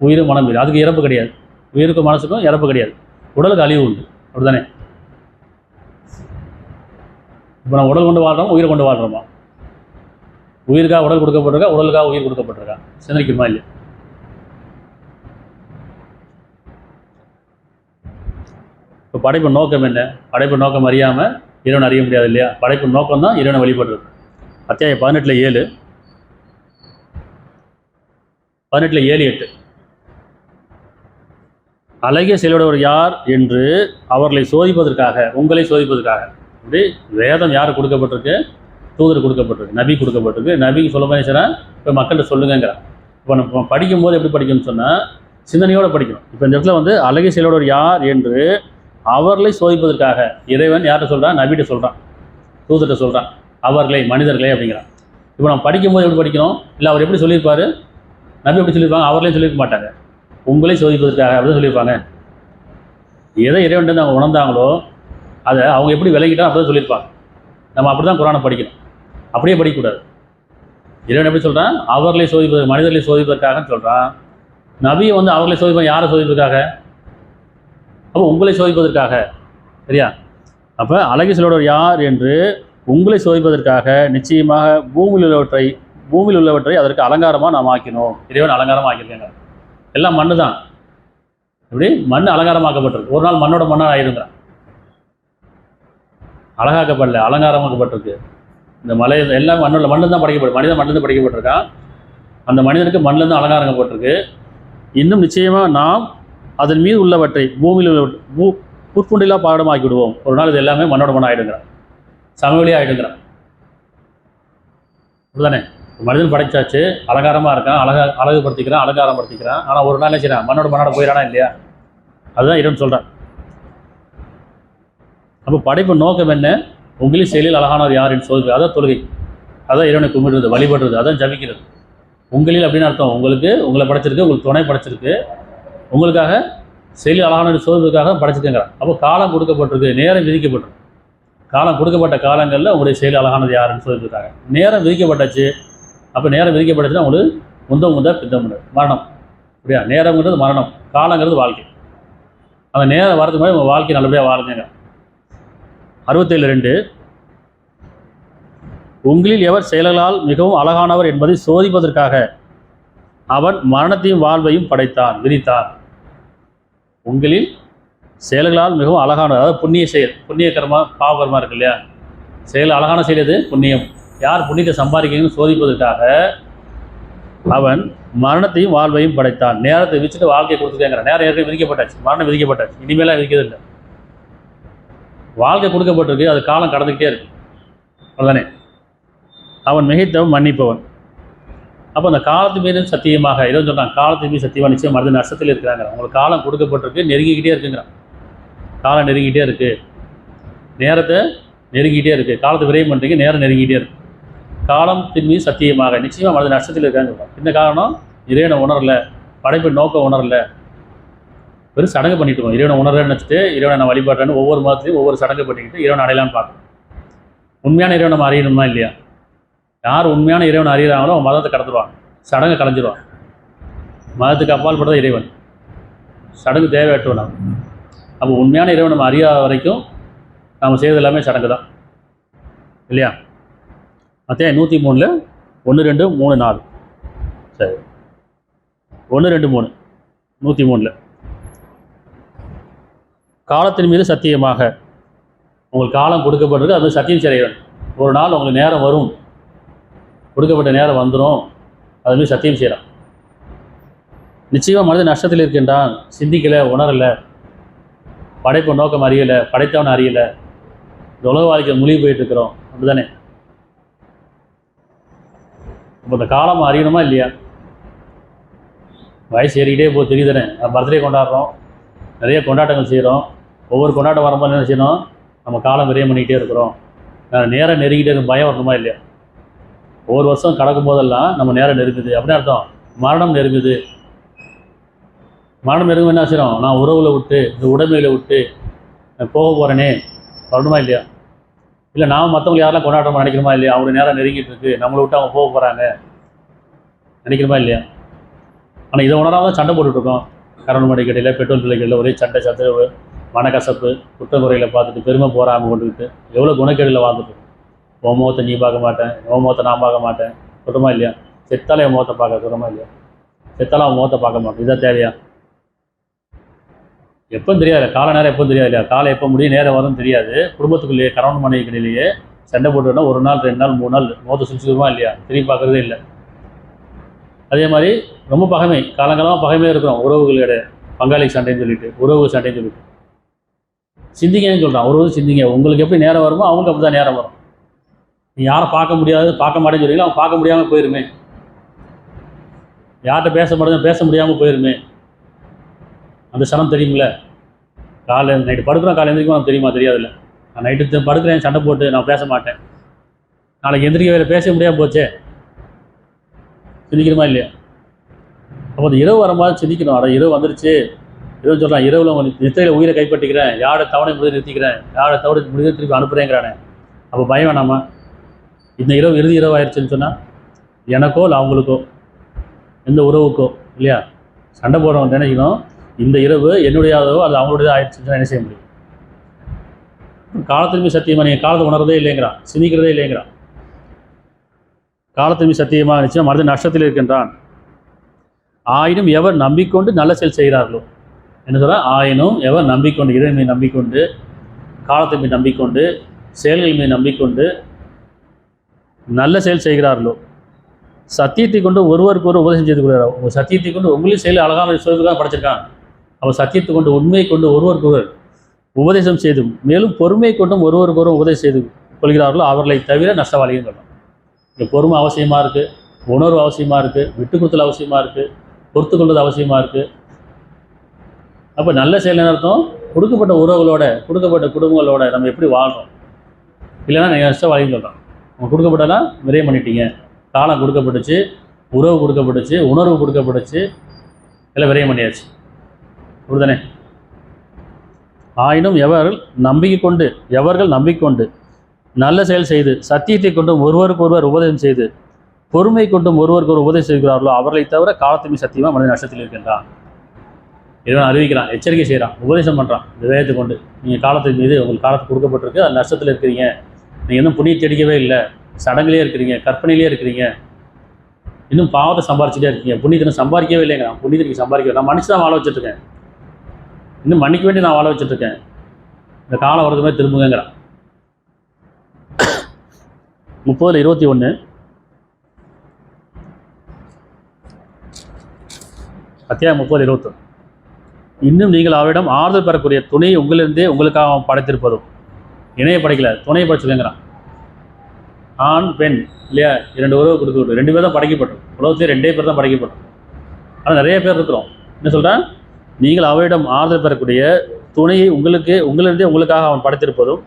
உயிரும் மனம் பிரியும். அதுக்கு இறப்பு கிடையாது. உயிருக்கும் மனசுக்கும் இறப்பு கிடையாது. உடலுக்கு அழிவு உண்டு. அப்படி தானே? இப்போ நம்ம உடல் கொண்டு வாழ்கிறோம், உயிரை கொண்டு வாழ்கிறோமா? உயிருக்காக உடல் கொடுக்கப்பட்டிருக்கா, உடலுக்காக உயிர் கொடுக்கப்பட்டிருக்கா? சிந்தனைக்குமா இல்லையா? படைப்பு நோக்கம் என்ன? படைப்பு நோக்கம் அறியாமல் இறைவன் அறிய முடியாது இல்லையா? படைப்பு நோக்கம் தான் இறைவனை வழிபடுறது. அத்தியாயம் 18:7, 18:7-8. அழகிய செயலுடையவர் யார் என்று அவர்களை சோதிப்பதற்காக, உங்களை சோதிப்பதற்காக. இப்படி வேதம் யார் கொடுக்கப்பட்டிருக்கு? தூதர் கொடுக்கப்பட்டிருக்கு, நபி கொடுக்கப்பட்டிருக்கு. நபிக்கு சொல்ல மாதிரி சொன்னால் இப்போ மக்கள்கிட்ட சொல்லுங்கிறான். இப்போ நம்ம படிக்கும்போது எப்படி படிக்கணும்னு சொன்னால் சிந்தனையோடு படிக்கணும். இப்போ இந்த இடத்துல வந்து அழகிய செயலுடையவர் யார் என்று அவர்களை சோதிப்பதற்காக இறைவன் யார்கிட்ட சொல்கிறான்? நபிகிட்ட சொல்கிறான், தூதர்கிட்ட சொல்கிறான். அவர்களை, மனிதர்களே அப்படிங்கிறான். இப்போ நம்ம படிக்கும்போது எப்படி படிக்கணும்? இல்லை அவர் எப்படி சொல்லியிருப்பார்? நபி எப்படி சொல்லியிருப்பாங்க? அவர்களையும் சொல்லியிருக்க மாட்டாங்க. உங்களை சோதிப்பதற்காக அப்படின்னு சொல்லியிருப்பாங்க. எதை இறைவன் அவங்க உணர்ந்தாங்களோ அதை அவங்க எப்படி விளங்கிட்டா அப்படி தான் சொல்லியிருப்பாங்க. நம்ம அப்படி தான் குரானை படிக்கணும், அப்படியே படிக்கக்கூடாது. இறைவன் எப்படி சொல்கிறான்? அவர்களை சோதிப்பது, மனிதர்களை சோதிப்பதற்காகன்னு சொல்கிறான். நபியை வந்து அவர்களை சோதிப்பாங்க. யாரை சோதிப்பதற்காக? அப்போ உங்களை சோதிப்பதற்காக. சரியா? அப்போ அழகிய செயலுடையவர் யார் என்று உங்களை சோதிப்பதற்காக நிச்சயமாக பூமியில் உள்ளவற்றை அதற்கு அலங்காரமாக நாம் ஆக்கினோம். இறைவன் அலங்காரமாக ஆக்கியிருக்காங்க. எல்லாம் மண்ணு தான். இப்படி மண் அலங்காரமாக்கப்பட்டிருக்கு. ஒரு நாள் மண்ணோட மண்ணாக ஆகிடுங்கிறான். அழகாக்கப்படல, அலங்காரமாக்கப்பட்டிருக்கு. இந்த மலை எல்லாம் மண்ணு தான் படைக்கப்பட்டு, மனிதன் மண்ணில் படைக்கப்பட்டிருக்கான். அந்த மனிதனுக்கு மண்ணிலேருந்து அலங்காரங்கப்பட்டிருக்கு. இன்னும் நிச்சயமாக நாம் அதன் மீது உள்ளவற்றை பூமியில் உள்ளவற்றை புற்புண்டிலா பாடமாக்கி விடுவோம். ஒரு நாள் இது எல்லாமே மண்ணோட மண்ண ஆகிடுங்கிறான், சமவெளியாக ஆகிடுங்கிறான். அப்படிதானே? மனிதன் படைச்சாச்சு, அலங்காரமாக இருக்கான், அழகுபடுத்திக்கிறான், அலங்காரப்படுத்திக்கிறான். ஆனால் ஒரு நாள் செய்யறான், மண்ணோட மண்ணோட போயிடானா இல்லையா? அதுதான் இறைவன் சொல்கிறான். அப்போ படைப்பு நோக்கம் என்ன? உங்களின் செயலில் அழகானவர் யாருன்னு சொல்லுது. அதான் தொழுகை, அதான் இறைவனை கும்பிடுறது, வழிபடுறது, அதான் ஜபிக்கிறது. உங்களில் அப்படின்னு அர்த்தம், உங்களை படைச்சிருக்கு, உங்களுக்கு துணை படைச்சிருக்கு, உங்களுக்காக செயலில் அழகானவர் சோதனைக்காக படைச்சிருக்கிறான். அப்போ காலம் கொடுக்கப்பட்டிருக்கு, நேரம் விதிக்கப்பட்டிருக்கு. காலம் கொடுக்கப்பட்ட காலங்களில் உங்களுடைய செயல் அழகானது யாருன்னு சொல்லியிருக்காங்க. நேரம் விதிக்கப்பட்டாச்சு. அப்போ நேரம் விதிக்கப்பட்டுச்சுன்னா உங்களுக்கு முந்த பித்தம் மரணம். அப்படியா? நேரங்கிறது மரணம், காலங்கிறது வாழ்க்கை. அந்த நேரம் வரதுக்கு மாதிரி உங்கள் வாழ்க்கை நல்லபடியாக வாழுங்க. 67:2. உங்களில் எவர் செயல்களால் மிகவும் அழகானவர் என்பதை சோதிப்பதற்காக அவன் மரணத்தையும் வாழ்வையும் விதித்தான். உங்களில் செயல்களால் மிகவும் அழகானவர், அதாவது புண்ணிய செயல், புண்ணிய கர்மா, பாவகர்மா இருக்கு இல்லையா? செயல் அழகான செயல் எது? புண்ணியம். யார் புண்ணியத்தை சம்பாதிக்கணும்னு சோதிப்பதற்காக அவன் மரணத்தையும் வாழ்வையும் படைத்தான். நேரத்தை விதிச்சுட்டு வாழ்க்கையை கொடுத்துட்டேங்கிற. நேரம் ஏற்கனவே விதிக்கப்பட்டாச்சு, மரணம் விதிக்கப்பட்டாச்சு, இனிமேலாம் விதிக்கிறது இல்லை. வாழ்க்கை கொடுக்கப்பட்டிருக்கு, அது காலம் கடந்துக்கிட்டே இருக்கு. அதுதானே? அவன் மிகைத்தவன், மன்னிப்பவன். அப்போ அந்த காலத்து மீது சத்தியமாக இறைவன் சொல்கிறான், காலத்து மீது சத்தியமாக நிச்சயம் மருந்து நஷ்டத்தில் இருக்கிறாங்க. உங்களுக்கு காலம் கொடுக்கப்பட்டிருக்கு, நெருங்கிக்கிட்டே இருக்குங்கிறான். காலம் நெருங்கிட்டே இருக்குது, நேரத்தை நெருங்கிட்டே இருக்குது. காலத்தை விரைவு பண்ணுறீங்க, நேரம் நெருங்கிட்டே இருக்குது. காலத்தின் மீது சத்தியமாக நிச்சயமாக மருந்து நஷ்டத்தில் இருக்கான்னு சொல்கிறான். இந்த காரணம் இறைவனை உணரலை, படைப்பின் நோக்கம் உணரலை, வெறும் சடங்கு பண்ணிட்டு இறைவனை உணர்றேன்னு நினச்சிட்டு இறைவனை நான் வழிபாடுறேன்னு ஒவ்வொரு மாதத்துலையும் ஒவ்வொரு சடங்கு பண்ணிக்கிட்டு இறைவனை அடையலான்னு பார்க்கணும். உண்மையான இறைவனை நம்ம அறியணுமா இல்லையா? யார் உண்மையான இறைவனை அறிகிறாங்களோ அவன் மதத்தை கடத்துருவான், சடங்கை கலைஞ்சிருவான். மதத்துக்கு அப்பால் படுறத இறைவன், சடங்கு தேவையற்றோம் நாம். அப்போ உண்மையான இறைவன் நம்ம அறியாத வரைக்கும் நாம் செய்வது எல்லாமே சடங்கு தான் இல்லையா? அத்தியாயம் 103 1, 2, 3, 4. சரி, 1, 2, 3, 103. காலத்தின் மீது சத்தியமாக உங்களுக்கு காலம் கொடுக்கப்பட்டிருக்கு, அது சத்தியம் செய்கிறவன். ஒரு நாள் உங்களுக்கு நேரம் வரும், கொடுக்கப்பட்ட நேரம் வந்துடும், அதுமாதிரி சத்தியம் செய்கிறான். நிச்சயமாக மனிதன் நஷ்டத்தில் இருக்கின்றான், சிந்திக்கலை, உணரலை, படைப்பு நோக்கம் அறியலை, படைத்தவன் அறியலை, இந்த உலக வாழ்க்கை மூழ்கி போயிட்டுருக்கிறோம். அப்படி தானே? இப்போ இந்த காலம் அறியணுமா இல்லையா? வயசு ஏறிக்கிட்டே போய் தெரியுதானே? பர்த்டே கொண்டாடுறோம், நிறைய கொண்டாட்டங்கள் செய்கிறோம். ஒவ்வொரு கொண்டாட்டம் வரும்போது என்ன செய்யணும்? நம்ம காலம் விரயம் பண்ணிக்கிட்டே இருக்கிறோம். நேரம் நெருங்கிட்டே இருக்கும், பயம் வரணுமா இல்லையா? ஒவ்வொரு வருஷம் கடக்கும் போதெல்லாம் நம்ம நேரம் நெருங்குது அப்படின்னு அர்த்தம். மரணம் நெருங்குது. மரணம் நெருங்கும் என்ன செய்யணும்? நான் உறவில் விட்டு, இந்த உடைமைகளை விட்டு போக போகிறேனே வரணுமா இல்லையா? இல்லை நாம் மற்றவங்க யாரெல்லாம் கொண்டாடுறோம் நினைக்கிறோமா இல்லையா? அவங்க நேரம் நெருங்கிட்டு இருக்கு, நம்மளை விட்டு அவங்க போக போகிறாங்க நினைக்கிறோமா இல்லையா? ஆனால் இதை உணராமல் சண்டை போட்டுட்ருக்கோம். கரண் மடிக்கடையில், பெட்ரோல் பிள்ளைகளில் ஒரே சண்டை சத்து, மனக்கசப்பு, குற்றங்குறைகளை பார்த்துட்டு பெருமை போகாமல் கொண்டுக்கிட்டு எவ்வளோ குணக்கேடில் வாழ்ந்துட்டு. உன் முகத்தை நீ பார்க்க மாட்டேன், உன் முகத்தை நான் பார்க்க மாட்டேன், சொல்கிறோமா இல்லையா? செத்தாலே என் முகத்தை பார்க்க சொல்கிறோமா இல்லையா? செத்தாலும் அவன் முகத்தை பார்க்க மாட்டேன். இதான் தேவையா? எப்போ தெரியாது, கால நேரம் எப்போ தெரியாது இல்லையா, காலம் எப்போ முடியும் நேரம் வரும்னு தெரியாது. குடும்பத்துக்குள்ளேயே கணவன் மனைவிக்கிடையிலேயே சண்டை போட்டுட்டோம்னா 1 நாள் 2 நாள் 3 நாள் மோத சுற்றுமா இல்லையா, திரும்பி பார்க்குறதே இல்லை. அதே மாதிரி ரொம்ப பகைமை, காலங்காலமாக பகைமையாக இருக்கிறோம் உறவுகளிடையே, பங்காளி சண்டைன்னு சொல்லிட்டு, உறவு சண்டைன்னு சொல்லிட்டு. சிந்திங்கன்னு சொல்கிறான், உறவு சிந்திங்க. உங்களுக்கு எப்படி நேரம் வருமோ அவங்களுக்கு அப்படி தான் நேரம் வரும். நீ யாரை பார்க்க முடியாது பார்க்க மாட்டேன்னு சொல்லிங்களா, அவன் பார்க்க முடியாமல் போயிருமே. யார்கிட்ட பேச முடியாமல் போயிருமே. அந்த சனம் தெரியுமில்ல. காலை நைட்டு படுக்கிறோம், காலை எந்திரிக்கும் நமக்கு தெரியுமா, தெரியாதுல்ல. நான் நைட்டு படுக்கிறேன் சண்டை போட்டு நான் பேச மாட்டேன், நாளைக்கு எந்திரிக்க வேலை பேச முடியாமல் போச்சே. சிந்திக்கிறமா இல்லையா? அப்போ அந்த இரவு வரும்போது சிந்திக்கணும். அட இரவு வந்துருச்சு, இரவு சொல்கிறான், இரவில் நித்திரையில் உயிரை கைப்பற்றிக்கிறேன், யாரோட தவணை முடிவு நிறுத்திக்கிறேன், யாரோட தவணை முடிவு திருப்பி அனுப்புகிறேங்கிறானே. அப்போ பயம் வேணாமா? இந்த இரவு இறுதி இரவு ஆயிடுச்சுன்னு சொன்னால் எனக்கோ இல்லை அவங்களுக்கோ எந்த உறவுக்கோ இல்லையா, சண்டை போடுறவங்க நினைக்கணும், இந்த இரவு என்னுடையதோ அது அவங்களுடையதோ ஆயிடுச்சுன்னு என்ன செய்ய முடியும்? காலத்திலுமே சத்தியமாக நீங்கள் காலத்தை உணர்றதே இல்லைங்கிறான், சிந்திக்கிறதே இல்லைங்கிறான். காலத்திலுமே சத்தியமாக நிச்சயம் மனிதன் நஷ்டத்தில் இருக்கின்றான். ஆயினும் எவர் நம்பிக்கொண்டு நல்ல செயல் செய்கிறார்களோ, என்ன சொல்ற, ஆயினும் எவர் நம்பிக்கொண்டு, இறை மீது நம்பிக்கொண்டு, காலத்தை மீது நம்பிக்கொண்டு, செயல்கள் மீது நம்பிக்கொண்டு நல்ல செயல் செய்கிறார்களோ, சத்தியத்தை கொண்டு ஒருவருக்கு ஒரு உபதேசம் செய்து கொள்கிறார். உங்கள் சத்தியத்தை கொண்டு உங்களையும் செயல் அழகான சொல்வதுக்காக படைச்சிருக்கான். அவர் சத்தியத்தை கொண்டு உண்மையை கொண்டு ஒருவருக்கு ஒருவர் உபதேசம் செய்தும் மேலும் பொறுமை கொண்டும் ஒருவருக்கு ஒரு உபதேசம் செய்து கொள்கிறார்களோ அவர்களை தவிர நஷ்டவாளின்னு சொல்லலாம். இங்கே பொறுமை அவசியமாக இருக்குது, உணர்வு அவசியமாக இருக்குது, விட்டு கொடுத்தல் அவசியமாக இருக்குது, பொறுத்து கொள்வது அவசியமாக இருக்குது. அப்போ நல்ல செயல் அர்த்தம் கொடுக்கப்பட்ட உறவுகளோட, கொடுக்கப்பட்ட குடும்பங்களோட நம்ம எப்படி வாழ்கிறோம். இல்லைன்னா நீங்கள் நஷ்டவாளின்னு சொல்கிறோம். அவங்க கொடுக்கப்பட்டலாம் விரயம் பண்ணிட்டீங்க, காலம் கொடுக்கப்பட்டுச்சு, உறவு கொடுக்கப்பட்டுச்சு, உணர்வு கொடுக்கப்பட்டுச்சு, எல்லாம் விரயம் பண்ணியாச்சு, அப்படிதானே? ஆயினும் எவர்கள் நம்பிக்கை கொண்டு நல்ல செயல் செய்து சத்தியத்தை கொண்டும் ஒருவருக்கு ஒருவர் உபதேசம் செய்து பொறுமை கொண்டும் ஒருவருக்கு ஒரு உபதேசம் செய்கிறார்களோ அவர்களை தவிர காலத்துமே சத்தியமாக மனித நஷ்டத்தில் இருக்கின்றான். இவன் அறிவிக்கிறான், எச்சரிக்கை செய்கிறான், உபதேசம் பண்ணுறான். இந்த வேதத்தை கொண்டு நீங்கள் காலத்தின் மீது உங்களுக்கு காலத்துக்கு கொடுக்கப்பட்டிருக்கு, அது நஷ்டத்தில் இருக்கிறீங்க, நீங்கள் இன்னும் புண்ணியத்தை அடிக்கவே இல்லை, சடங்குலேயே இருக்கிறீங்க, கற்பனையிலே இருக்கிறீங்க, இன்னும் பாவத்தை சம்பாரிச்சுட்டே இருக்கீங்க, புண்ணியத்தை சம்பாதிக்கவே இல்லைங்கிறான். புண்ணியத்தை சம்பாதிக்கவே, நான் மன்னிச்சு தான் வாழ வச்சுட்ருக்கேன், இன்னும் மன்னிக்க வேண்டி நான் வாழ வச்சுட்ருக்கேன், இந்த காலம் வரது மாதிரி திரும்புங்கிறான். 30:21 அத்தியாயம் 30:21. இன்னும் நீங்கள் அவரிடம் ஆறுதல் பெறக்கூடிய துணையை உங்களிருந்தே உங்களுக்காக படைத்திருப்பதும், இணைய படைக்கல, துணையை படைச்சுங்கிறான். ஆண் பெண் இல்லையா, 2 உறவு கொடுத்து 2 பேர் தான் படைக்கப்பட்டோம். உலகத்தையே 2 பேர் தான் படைக்கப்பட்டோம். ஆனால் நிறைய பேர் இருக்கிறோம். என்ன சொல்கிறேன், நீங்கள் அவரிடம் ஆறுதல் பெறக்கூடிய துணையை உங்களிருந்தே உங்களுக்காக அவன் படைத்திருப்பதும்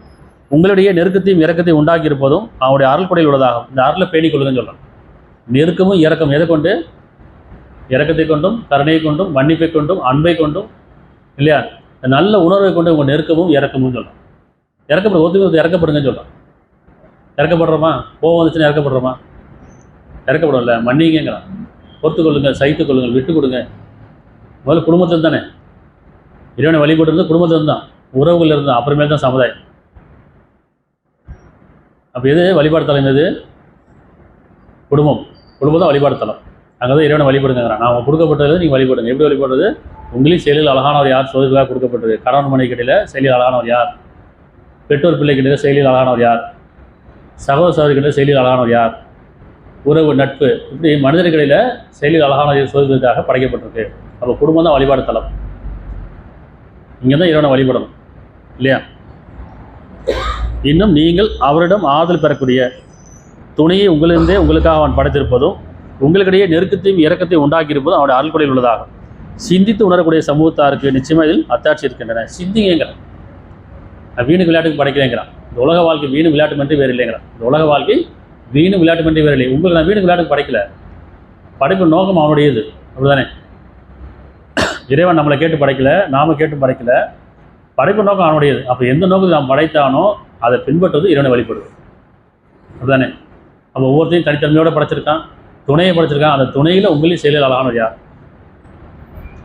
உங்களுடைய நெருக்கத்தையும் இறக்கத்தையும் உண்டாக்கி இருப்பதும் அவனுடைய அருள் கொடையில் உள்ளதாகும். இந்த அருளை பேணிக் கொள்ளுங்கன்னு சொல்லலாம். நெருக்கமும் இறக்கம் எதை கொண்டு? இறக்கத்தை கொண்டும், கருணையை கொண்டும், மன்னிப்பை கொண்டும், அன்பை கொண்டும் இல்லையா, நல்ல உணர்வை கொண்டு உங்கள் நெருக்கமும் இறக்கமும் சொல்லலாம். ஒருத்தருக்கு இறக்கப்படுங்கன்னு சொல்லலாம். இறக்கப்படுறோமா? கோவம் வந்துச்சுன்னா இறக்கப்படுறோமா? இறக்கப்படும்ல, மன்னிங்கிறான். பொறுத்து கொள்ளுங்கள், சகித்து கொள்ளுங்கள், விட்டு கொடுங்க. முதல்ல குடும்பத்தில் தானே இறைவனை வழிபட்டு இருந்து, குடும்பத்தில் தான், உறவுகள் இருந்தால் அப்புறமேல் தான் சமுதாயம். அப்போ எது வழிபாடு தலம்? எது? குடும்பம் தான் வழிபாடு தலம். அங்கே தான் இறைவனை வழிபடுங்கிறான். நான் கொடுக்கப்பட்டது நீங்கள் வழிபடுங்க. எப்படி வழிபடுறது? உங்களையும் செயலில் அழகானவர் யார்? சோதனைக்காக கொடுக்கப்பட்டது. கணவன் மனைவி கிடையில செயலில் அழகானவர் யார்? பெற்றோர் பிள்ளை கிடையில செயலில் அழகானவர் யார்? சகோதர சகோதரி கிடையில செயலில் அழகானவர் யார்? உறவு, நட்பு, இப்படி மனிதர்களில் செயலில் அழகானவர் சோதனைக்காக படைக்கப்பட்டிருக்கு. அப்போ குடும்பம் தான் வழிபாடு தலம். இங்கே தான் இறைவனை வழிபடணும் இல்லையா? இன்னும் நீங்கள் அவரிடம் ஆறுதல் பெறக்கூடிய துணையை உங்களிருந்தே உங்களுக்காக அவன் படைத்திருப்பதும் உங்களுக்கிடையே நெருக்கத்தையும் இறக்கத்தையும் உண்டாக்கியிருப்பதும் அவனுடைய அருள்கொடையில் உள்ளதாகும். சிந்தித்து உணரக்கூடிய சமூகத்தாருக்கு நிச்சயமாக இதில் அத்தாட்சி இருக்கின்றன. சிந்திங்கிறான். வீணு விளையாட்டுக்கு படைக்கிறேங்கிறான். இந்த உலக வாழ்க்கை வீணு விளையாட்டு மட்டும் வேறு இல்லைங்கிறான். இந்த உலக வாழ்க்கை வீணு விளையாட்டு மட்டும் வேறு இல்லை. உங்களுக்கு நான் வீணு விளையாட்டுக்கு படைக்கல, படைப்பு நோக்கம் அவனுடையது, அப்படிதானே? இறைவன் நம்மளை கேட்டு படைக்கல, நாம கேட்டு படைக்கல, படைப்பு நோக்கம் அவனுடையது. அப்போ எந்த நோக்கத்தை நாம் படைத்தானோ அதை பின்பற்றுவது இறைவனை வழிபடுவது, அப்படிதானே? அப்போ ஒவ்வொருத்தையும் தனித்தன்மையோடு படைச்சிருக்கான், துணையை படைச்சிருக்கான். அந்த துணையில் உங்களையும் செயலில் அழகானவர் யார்?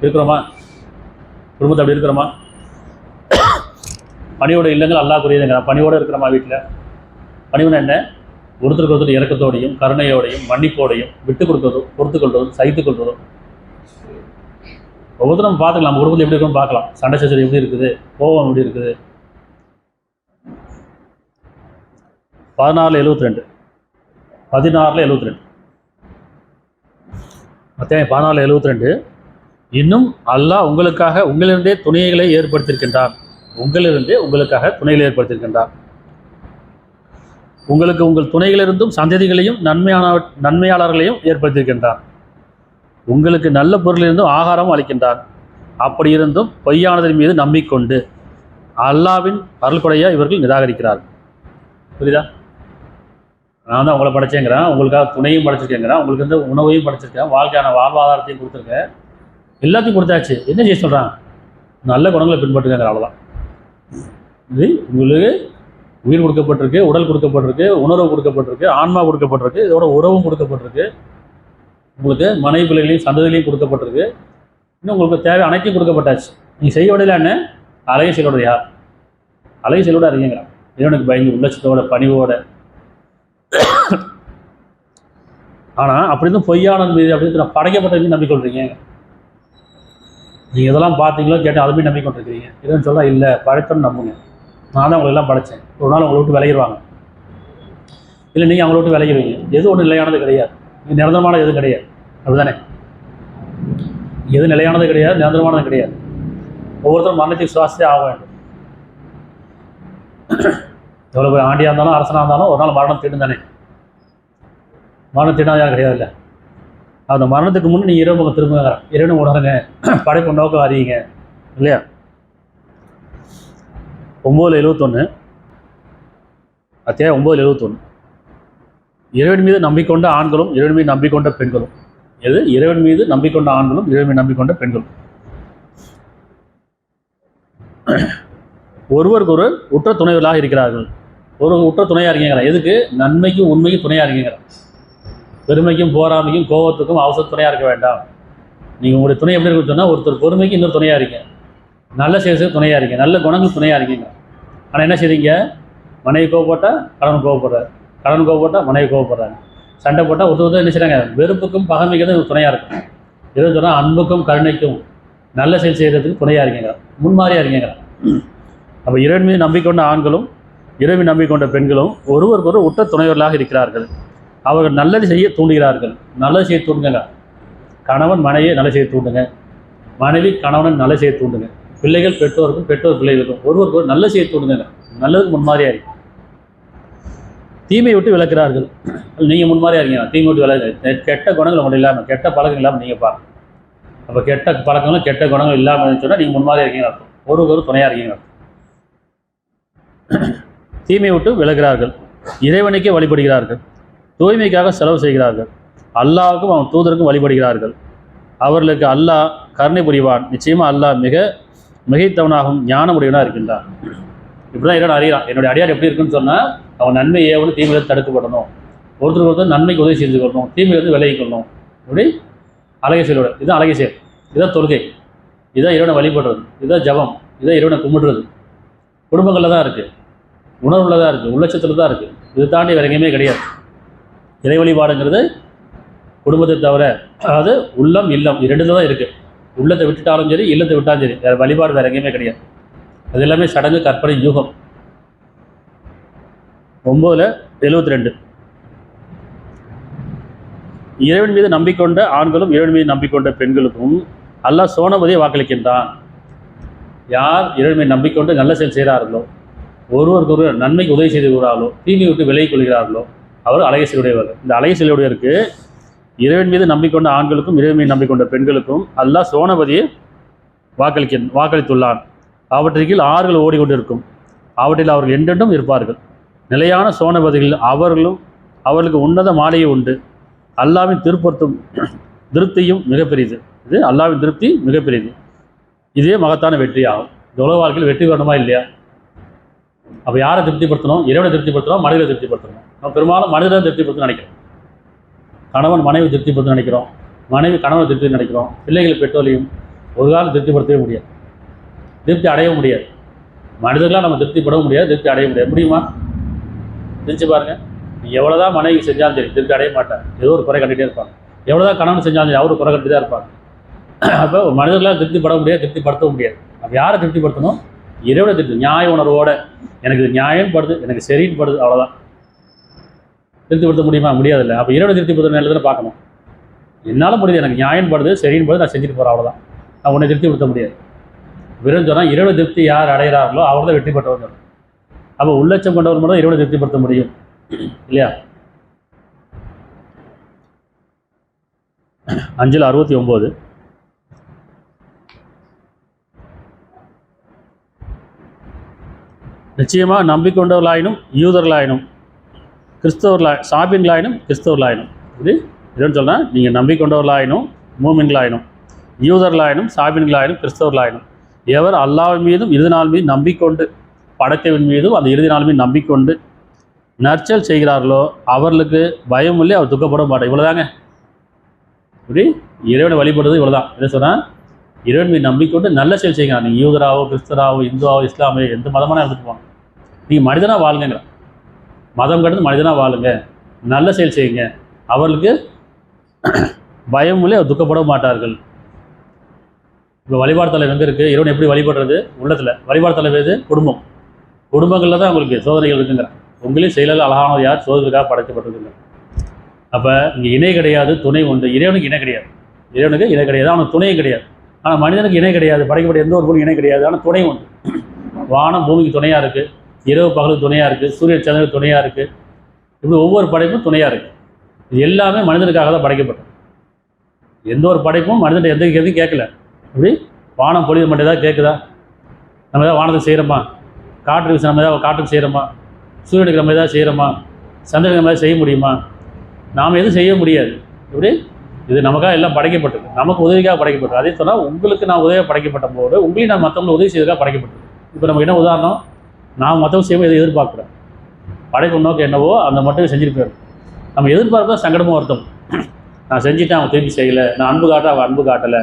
இருக்கிறோமா? குடும்பத்தை அப்படி இருக்கிறோமா? பணியோட இல்லங்கள் அல்லாஹ்வுக்குரியதுங்கிறான். பணியோடு இருக்கிறோமா? வீட்டில் பணிவுன்னு என்ன? ஒருத்தருக்கு ஒருத்தர் இறக்கத்தோடையும் கருணையோடையும் மன்னிப்போடையும் விட்டு கொடுக்கறதும் பொறுத்து கொள்வதும் சகித்து கொள்வதும் ஒவ்வொருத்தரும் நம்ம பார்த்துக்கலாம், நம்ம குடும்பத்தில் எப்படி இருக்குன்னு பார்க்கலாம். சண்டை சச்சரவு எப்படி இருக்குது, கோபம் எப்படி இருக்குது. 14:72 16:72 அத்தியாயம் 14:72. இன்னும் அல்லாஹ் உங்களுக்காக உங்களிலிருந்தே துணைகளை ஏற்படுத்தியிருக்கின்றான். உங்களுக்கு உங்கள் துணைகளிலிருந்தும் சந்ததிகளையும் நன்மையாளர்களையும் ஏற்படுத்தியிருக்கின்றான். உங்களுக்கு நல்ல பொருளிலிருந்தும் ஆகாரம் அளிக்கின்றான். அப்படி இருந்தும் பொய்யானதன் மீது நம்பிக்கொண்டு அல்லாவின் அருள்கொடையா இவர்கள் நிராகரிக்கிறார்கள். புரியுதா? நான் தான் உங்களை படைச்சேங்கிறேன், உங்களுக்காக துணையும் படைச்சிருக்கேங்கிறேன், உங்களுக்கு வந்து உணவையும் படைச்சிருக்கேன், வாழ்வாதாரத்தையும் கொடுத்துருக்கேன், எல்லாத்தையும் கொடுத்தாச்சு. என்ன செய்ய சொல்கிறாங்க? நல்ல குணங்களை பின்பற்றுங்க. அவ்வளோதான். இது உங்களுக்கு உயிர் கொடுக்கப்பட்டிருக்கு, உடல் கொடுக்கப்பட்டிருக்கு, உணர்வு கொடுக்கப்பட்டிருக்கு, ஆன்மா கொடுக்கப்பட்டிருக்கு, இதோட உறவும் கொடுக்கப்பட்டிருக்கு, உங்களுக்கு மனைவி பிள்ளைகளையும் சந்ததிகளையும் கொடுக்கப்பட்டிருக்கு, இன்னும் உங்களுக்கு தேவை அனைத்தையும் கொடுக்கப்பட்டாச்சு. நீங்கள் செய்ய விடல என்ன? அழகை செல்வோட யார்? அழகை செல்வோட அறிஞங்கிறான். இறைவனுக்கு பயந்து உள்ளச்சத்தோட பணிவோட. ஆனால் அப்படி இருந்தும் பொய்யானது மீது அப்படின்னு படைக்கப்பட்ட மீது நம்பிக்கொள்றீங்க. நீங்கள் எதெல்லாம் பார்த்தீங்களோ கேட்டு அதை மீது நம்பிக்கொண்டிருக்கிறீங்க. இறைவன் சொல்ல இல்லை, படைத்தோன்னு நம்புங்க. நான் தான் உங்களை எல்லாம் படைத்தேன். ஒரு நாள் உங்களை விட்டு விளையிடுவாங்க, இல்லை நீங்கள் அவங்கள விட்டு விளையிடுவீங்க. எது ஒன்றும் நிலையானது கிடையாது, நிரந்தரமானது எதுவும் கிடையாது. அப்படிதானே? எது நிலையானது கிடையாது, நிரந்தரமானது கிடையாது. ஒவ்வொருத்தரும் மரணத்தை சுவாசத்தே ஆக வேண்டும். எவ்வளோ போய் ஆண்டியாக இருந்தாலும் அரசனாக இருந்தாலும் ஒரு நாள் மரணம் தீடும் தானே. மரணம் தீடாத யாரும் கிடையாது. இல்லை, அந்த மரணத்துக்கு முன்னே நீங்கள் இறைவன் பக்கம் திரும்புங்க, இறைவன் உணருங்க, படைப்பு நோக்கம் அறியுங்க. இல்லையா? 9:71 அத்தியாயம் 9:71. இறைவன் மீது நம்பிக்கொண்ட ஆண்களும் இறைவன் மீது நம்பிக்கொண்ட பெண்களும். எது? இறைவன் மீது நம்பிக்கொண்ட ஆண்களும் இறைவன் மீது நம்பிக்கொண்ட பெண்களும் ஒருவருக்கு உற்ற துணைவர்களாக இருக்கிறார்கள். ஒரு உற்ற துணையாக இருக்கீங்கிறார். எதுக்கு? நன்மைக்கும் உண்மைக்கும் துணையாக இருக்கீங்கிறார். பெருமைக்கும் போராமைக்கும் கோபத்துக்கும் அவசர துணையாக இருக்க வேண்டாம். நீங்கள் உங்களுடைய துணை எப்படி இருக்குன்னு சொன்னால், ஒருத்தர் பொறுமைக்கு இன்னொரு துணையாக இருக்கீங்க, நல்ல செயலுக்கு துணையாக இருக்கீங்க, நல்ல குணங்கள் துணையாக இருக்கீங்க. ஆனால் என்ன செய்றீங்க? மனைவி கோவப்பட்டால் கணவன் கோவப்படுறாரு, கணவன் கோவப்பட்டால் மனைவி கோவப்படுறாங்க, சண்டை போட்டால் ஒருத்தர் என்ன செய்கிறாங்க? வெறுப்புக்கும் பகைமைக்கும் துணையாக இருக்கும். எதுவும் சொன்னால் அன்புக்கும் கருணைக்கும் நல்ல செயல் செய்கிறதுக்கு துணையாக இருக்கீங்க, முன்மாதிரியாக இருக்கீங்க. அப்போ இறைவன் மீது நம்பிக்கொண்ட ஆண்களும் இறைவன் நம்பிக்கொண்ட பெண்களும் ஒருவருக்கொரு உற்ற துணைவர்களாக இருக்கிறார்கள். அவர்கள் நல்லது செய்ய தூண்டுகிறார்கள். நல்லது செய்ய தூண்டுங்க. கணவன் மனைவியை நல்ல செய்ய தூண்டுங்க, மனைவி கணவனை நல்ல செய்ய தூண்டுங்க, பிள்ளைகள் பெற்றோருக்கும் பெற்றோர் பிள்ளைகளுக்கும் ஒருவருக்கு நல்ல செய்ய தூண்டுங்க. நல்லதுக்கு முன்மாதிரியாக இருக்கு. தீமையை விட்டு விளக்குறார்கள். நீங்கள் முன்மாதிரியாக இருக்கீங்க. தீமை விட்டு விளக்கு. கெட்ட குணங்கள் உங்கள்ட்ட இல்லாமல், கெட்ட பழக்கம் இல்லாமல் நீங்கள் பாருங்கள். அப்போ கெட்ட பழக்கங்களும் கெட்ட குணங்கள் இல்லாமல் சொன்னால் நீங்கள் முன்மாதிரியாக இருக்கீங்க அர்த்தம். ஒருவருக்கு துணையாக இருக்கீங்க அர்த்தம். தீமையை விட்டு விலகிறார்கள், இறைவனுக்கே வழிபடுகிறார்கள், தூய்மைக்காக செலவு செய்கிறார்கள், அல்லாஹ்வுக்கும் அவன் தூதருக்கும் வழிபடுகிறார்கள். அவர்களுக்கு அல்லாஹ் கருணை புரிவான். நிச்சயமாக அல்லாஹ் மிகைத்தவனாகவும் ஞானமுடையவனாக இருக்கின்றான். இப்படி தான் இறைவன் அறிகிறான். என்னுடைய அடியார் எப்படி இருக்குன்னு சொன்னால், அவன் நன்மை ஏவனும் தீமையிலிருந்து தடுக்கப்படணும், ஒருத்தருக்கு ஒருத்தர் நன்மைக்கு உதவி செஞ்சுக்கணும், தீமையிலிருந்து விலகிக்கணும். இப்படி அழகை செயலோட. இதுதான் அழகை செயல், இதுதான் தொழுகை, இதுதான் இறைவனை வழிபடுறது, இதுதான் ஜபம், இதுதான் இறைவனை கும்பிடுறது. குடும்பங்களில் தான் இருக்குது, உணர்வுல தான் இருக்குது, உள்ளட்சத்தில் தான் இருக்குது. இது தாண்டி வேறு எங்கேயுமே கிடையாது. இறை வழிபாடுங்கிறது குடும்பத்தை தவிர, அதாவது உள்ளம் இல்லம் இரண்டுல தான் இருக்குது. உள்ளத்தை விட்டுட்டாலும் சரி, இல்லத்தை விட்டாலும் சரி, வேறு வழிபாடு வேறு எங்கேயுமே கிடையாது. அது எல்லாமே சடங்கு, கற்பனை, யூகம். 9:72 இறைவன் மீது நம்பிக்கொண்ட ஆண்களும் இறைவன் மீது நம்பிக்கொண்ட பெண்களுக்கும் அல்லாஹ் சோனபதியை வாக்களிக்கின்றான். யார் இறைவன் மீது நம்பிக்கொண்டு நல்ல செயல் செய்கிறார்களோ, ஒருவருக்கு ஒரு நன்மைக்கு உதவி செய்து கொள்கிறார்களோ, தீமை விட்டு விலகிக் கொள்கிறார்களோ, அவர் அழகை செயலுடையவர். இந்த அழகை செயலுடையவருக்கு இறைவன் மீது நம்பிக்கொண்ட ஆண்களுக்கும் இறைவன் மீது நம்பிக்கொண்ட பெண்களுக்கும் அல்லாஹ் சோனபதியை வாக்களித்துள்ளான். அவற்றில் ஆறுகள் ஓடிக்கொண்டிருக்கும், அவற்றில் அவர்கள் என்றென்றும் இருப்பார்கள். நிலையான சோனபதிகள் அவர்களுக்கு உன்னத மாளிகை உண்டு. அல்லாவின் திருப்தியும் மிகப்பெரியது. இது அல்லாவின் திருப்தி மிகப்பெரியது. இதே மகத்தான வெற்றி ஆகும். இந்த உலக வாழ்க்கையில் வெற்றி வரணுமா இல்லையா? அப்போ யாரை திருப்திப்படுத்தணும்? இறைவனை திருப்திப்படுத்தணும், மனிதரை திருப்திப்படுத்தணும். நம்ம பெரும்பாலும் மனிதரை திருப்திப்படுத்த நினைக்கிறோம். கணவன் மனைவி திருப்திப்படுத்த நினைக்கிறோம், மனைவி கணவனை திருப்தி நினைக்கிறோம், பிள்ளைகள் பெற்றோரையும் ஒரு காலம் திருப்திப்படுத்தவே முடியாது, திருப்தி அடைய முடியாது. மனிதர்களாக நம்ம திருப்திப்படவும் முடியாது, திருப்தி அடைய முடியாது. முடியுமா? நினச்சி பாருங்கள். நீ எவ்வளோதான் மனைவி செஞ்சாலும் சரி திருப்தி அடைய மாட்டாங்க, ஏதோ ஒரு குறை கண்டுகிட்டே இருப்பாங்க. எவ்வளோதான் கணவன் செஞ்சாலும் சரி அவரு குறை கண்டுட்டு தான் இருப்பாங்க. அப்போ மனிதர்களால் திருப்திப்பட முடியாது, திருப்திப்படுத்த முடியாது. அப்போ யாரை திருப்திப்படுத்தணும்? இறைவனை திருப்தி, நியாய உணர்வோட எனக்கு நியாயம் படுது, எனக்கு சரின்னு படுது, அவ்வளோதான். திருப்திப்படுத்த முடியுமா? முடியாதில்லை. அப்போ இறைவனை திருப்திப்படுத்த நிலையில் பார்க்கணும். என்னால் முடியுது, எனக்கு நியாயம் படுது, சரின்னு படுது, நான் செஞ்சுட்டு போகிறேன், அவ்வளோதான். நான் உன்னை திருப்திப்படுத்த முடியாது. வெறும் சொன்னால் இறைவனை திருப்தி யார் அடைகிறார்களோ அவர் தான் வெற்றி பெற்றவர். அப்போ உள்ளட்சம் கொண்டவர் மட்டும் இறைவனை திருப்திப்படுத்த முடியும் இல்லையா? 5:69 நிச்சயமாக நம்பிக்கொண்டவர்களாயினும் யூதர்களாயினும் சாபியன்களாயினும் கிறிஸ்தவர்களாயினும், இது இதுன்னு சொன்னால் நீங்கள் நம்பிக்கொண்டவர்களாயினும் மூமின்களாயினும் யூதர்களாயினும் சாபியன்களாயினும் கிறிஸ்தவர்களாயினும் எவர் அல்லாஹ்வின் மீதும் இறுதி நாள் மீது நம்பிக்கொண்டு படைத்தவன் மீதும் அந்த இறுதி நாள் மீது நம்பிக்கொண்டு நற்செயல் செய்கிறார்களோ அவர்களுக்கு பயம் இல்லை, அவர் துக்கப்பட மாட்டார். இவ்வளோதாங்க. இப்படி இறைவனை வழிபடுறது இவ்வளோதான். இதை சொன்னால் இறைவன் மீது நம்பிக்கொண்டு நல்ல செயல் செய்கிறான். நீங்கள் யூதராவோ கிறிஸ்தராவோ இந்துவாவோ இஸ்லாமியோ எந்த மதமான இருந்துட்டு போங்க, நீங்கள் மனிதனாக வாழுங்கிற, மதம் கடந்து மனிதனாக வாழுங்க, நல்ல செயல் செய்யுங்க, அவர்களுக்கு பயம் இல்லை, அவர் துக்கப்பட மாட்டார்கள். இப்போ வழிபாடு தலைவர் எங்கே இருக்குது? இறைவன் எப்படி வழிபடுறது? உள்ளத்தில். வழிபாடு தலைவர் எது? குடும்பம். குடும்பங்களில் தான் உங்களுக்கு சோதனைகள் இருக்குங்கிற. உங்களையும் செயலில் அழகானவர் யார்? சோதனைக்காக படைக்கப்பட்டிருக்குங்க. அப்போ இங்கே இணை கிடையாது, துணை உண்டு. இறைவனுக்கு இணை கிடையாது, இறைவனுக்கு இணை கிடையாது, அவனுக்கு துணையும் கிடையாது. ஆனால் மனிதனுக்கு இணை கிடையாது, படைக்கப்பட்ட எந்த ஒரு பொருளும் இணை கிடையாது, ஆனால் துணை உண்டு. வானம் பூமிக்கு துணையாக இருக்குது, இரவு பகலுக்கு துணையாக இருக்குது, சூரிய சந்திரனுக்கு துணையாக இருக்குது. இப்படி ஒவ்வொரு படைப்பும் துணையாக இருக்குது. இது எல்லாமே மனிதனுக்காக தான் படைக்கப்பட்டது. எந்த ஒரு படைப்பும் மனிதன் எதுவும் கேட்கல. இப்படி வானம் பொழிவு மட்டும் ஏதாவது கேட்குதா? நம்ம ஏதாவது வானத்துக்கு செய்கிறோமா? காற்றுக்கு நம்ம ஏதாவது காற்றுக்கு செய்கிறோமா? சூரியனுக்கு நம்ம ஏதாவது செய்கிறோமா? சந்திரனுக்கு நம்ம ஏதாவது செய்ய முடியுமா? நாம் எதுவும் செய்ய முடியாது. இப்படி இது நமக்காக எல்லாம் படைக்கப்பட்டது, நமக்கு உதவிக்காக படைக்கப்பட்டது. அதே சொன்னால் உங்களுக்கு நான் உதவியாக படைக்கப்பட்ட போது உங்களையும் நான் மற்றவங்களை உதவி செய்வதற்காக படைக்கப்பட்டது. இப்போ நமக்கு என்ன உதாரணம்? நான் மற்றவங்க செய்வோம் எதை எதிர்பார்க்குறேன், படைப்பு நோக்கம் என்னவோ அந்த மட்டும் செஞ்சுட்டு போயிடும். நம்ம எதிர்பார்ப்பா சங்கடமும் வருத்தம். நான் செஞ்சுட்டேன், அவன் திரும்பி செய்யலை, நான் அன்பு காட்ட அவன் அன்பு காட்டலை,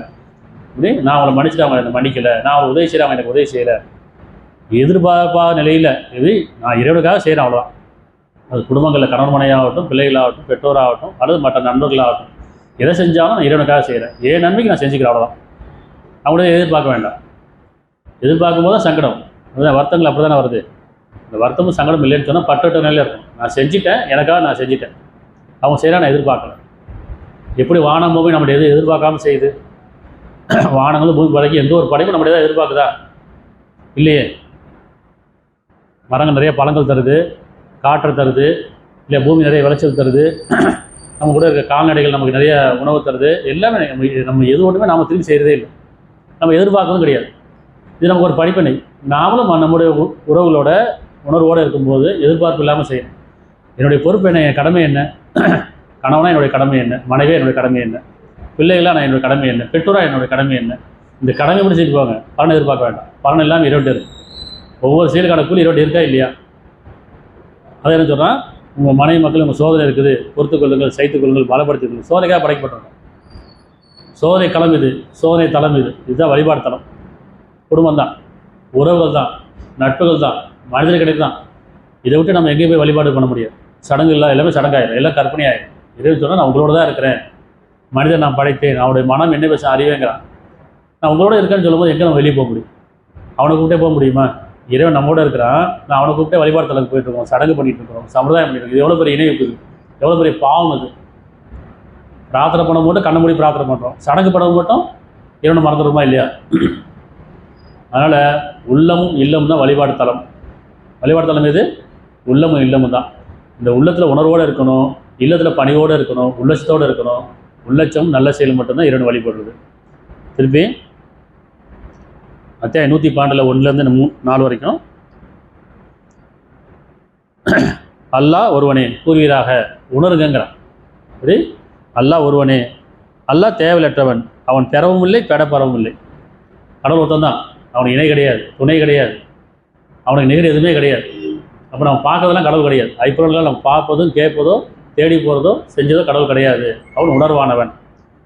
இப்படி நான் அவளை மன்னிச்சுட்டு அவன் என்னை மன்னிக்கலை, நான் அவளை உதவி செய்கிறேன் அவன் எனக்கு உதவி செய்யலை. எதிர்பார்ப்பாத நிலையில் இது நான் இறைவனுக்காக செய்கிறேன், அவ்வளோதான். அது குடும்பங்களில் கணவன் மனையாகட்டும், பிள்ளைகளாகட்டும், பெற்றோராகட்டும், அல்லது மற்ற நண்பர்களாகட்டும், எதை செஞ்சாலும் நான் இறைவனுக்காக செய்கிறேன், ஏன் நன்மைக்கு நான் செஞ்சுக்கிறேன், அவ்வளோதான். அவங்களே எதிர்பார்க்க வேண்டாம். எதிர்பார்க்கும் போது தான் சங்கடம், அதுதான் வருத்தங்கள் அப்படி தானே வருது. இந்த வருத்தமும் சங்கடம் இல்லைன்னு சொன்னால் பட்டுட்ட நிலையில் இருக்கும். நான் செஞ்சுட்டேன், எனக்காக நான் செஞ்சுட்டேன், அவங்க செய்கிறா நான் எதிர்பார்க்கல. எப்படி வானம் பூமி நம்மளுடைய எது எதிர்பார்க்காமல் செய்யுது? வானங்களும் பூமி படைக்கு எந்த ஒரு படைப்பும் நம்மளுடைய எதாவது எதிர்பார்க்குதா? இல்லையே. மரங்கள் நிறைய பழங்கள் தருது, காற்று தருது, இல்லை பூமி நிறைய விளைச்சல் தருது, நம்ம கூட இருக்க கால்நடைகள் நமக்கு நிறைய உணவு தருது, எல்லாமே நம்ம எது ஒன்றுமே நாம் திரும்பி செய்கிறதே இல்லை, நம்ம எதிர்பார்க்கவும் கிடையாது. இது நமக்கு ஒரு படிப்பினை. நாமளும் நம்முடைய உறவுகளோட உணர்வோடு இருக்கும்போது எதிர்பார்ப்பு இல்லாமல் செய்யணும். என்னுடைய பொறுப்பு என்ன, என் கடமை என்ன, கணவனா என்னுடைய கடமை என்ன, மனைவியாக என்னுடைய கடமை என்ன, பிள்ளைகளாக நான் என்னுடைய கடமை என்ன, பெற்றோராக என்னுடைய கடமை என்ன, இந்த கடமை மட்டும் செஞ்சு போவாங்க, பலனை எதிர்பார்க்க வேண்டாம். பலன் இல்லாமல் இறைவன் இருக்கு. ஒவ்வொரு செயலுக்கான கூலி இறைவன் இருக்கா இல்லையா? அதை என்ன சொல்கிறான்? உங்கள் மனைவி மக்கள் உங்கள் சோதனை இருக்குது, பொறுத்துக்கொள்ளுங்கள், சைத்துக்கொள்ளுங்கள், பலப்படுத்திக்கொள்ளுங்கள். சோதனைக்காக படைக்கப்பட்டிருக்கோம். சோதனை களம் இது, சோதனை தளம் இது. இதுதான் வழிபாடு தளம். குடும்பம் தான், உறவுகள் தான், நட்புகள் தான், மனிதர்கள் கிடையாது தான். இதை விட்டு நம்ம எங்கேயும் போய் வழிபாடு பண்ண முடியாது. சடங்கு இல்லை, எல்லாமே சடங்காயிடும், எல்லாம் கற்பனையாயிடும். இறைவன் சொன்னால் நான் உங்களோட தான் இருக்கிறேன், மனிதன் நான் படைத்தேன், அவனுடைய மனம் என்ன பேச அறிவேங்கிறான். நான் உங்களோட இருக்கேன்னு சொல்லும்போது எங்கே நம்ம வெளியே போக முடியும்? அவனை கூப்பிட்டே போக முடியுமா? இறைவன் நம்மோட இருக்கிறான், நான் அவனை கூப்பிட்டே வழிபாடு தலத்துக்கு போயிட்டுருக்கோம், சடங்கு பண்ணிகிட்டு இருக்கிறோம், சமுதாயம் பண்ணிட்டு இருக்கோம். இது எவ்வளோ பெரிய இணை இருக்குது, எவ்வளோ பெரிய பாவம் அது. பிரார்த்தனை பண்ண மட்டும் கண்ண மூடி பிரார்த்தனை பண்ணுறோம், சடங்கு படம் மட்டும் இறைவனை மறந்துடுமா இல்லையா? அதனால் உள்ளமும் இல்லமும் தான் வழிபாடு தலம். வழிபாடு தலம் எது? உள்ளமும் இல்லமும் தான். இந்த உள்ளத்தில் உணர்வோடு இருக்கணும், இல்லத்தில் பணியோடு இருக்கணும், உள்ளச்சத்தோடு இருக்கணும். உள்ளச்சம் நல்ல செயல் மட்டும்தான் இறைவன் வழிபடுறது. திருப்பி அத்தியாயம் 112 1 4 வரைக்கும் அல்லாஹ் ஒருவனே கூறுவீராக உணருங்கிறான். அப்படி அல்லாஹ் ஒருவனே, அல்லாஹ் தேவையற்றவன், அவன் பெறவும் இல்லை பெறப்பறவும் இல்லை. கடவுள் ஒருத்தன் தான், அவனுக்கு இணை கிடையாது, துணை கிடையாது, அவனுக்கு நிகழ் எதுவுமே கிடையாது. அப்போ நம்ம பார்க்கறதெல்லாம் கடவுள் கிடையாது. ஐப்பொருள்கள் நம்ம பார்ப்பதும் கேட்பதோ தேடி போகிறதோ செஞ்சதோ கடவுள் கிடையாது. அவன் உணர்வானவன்,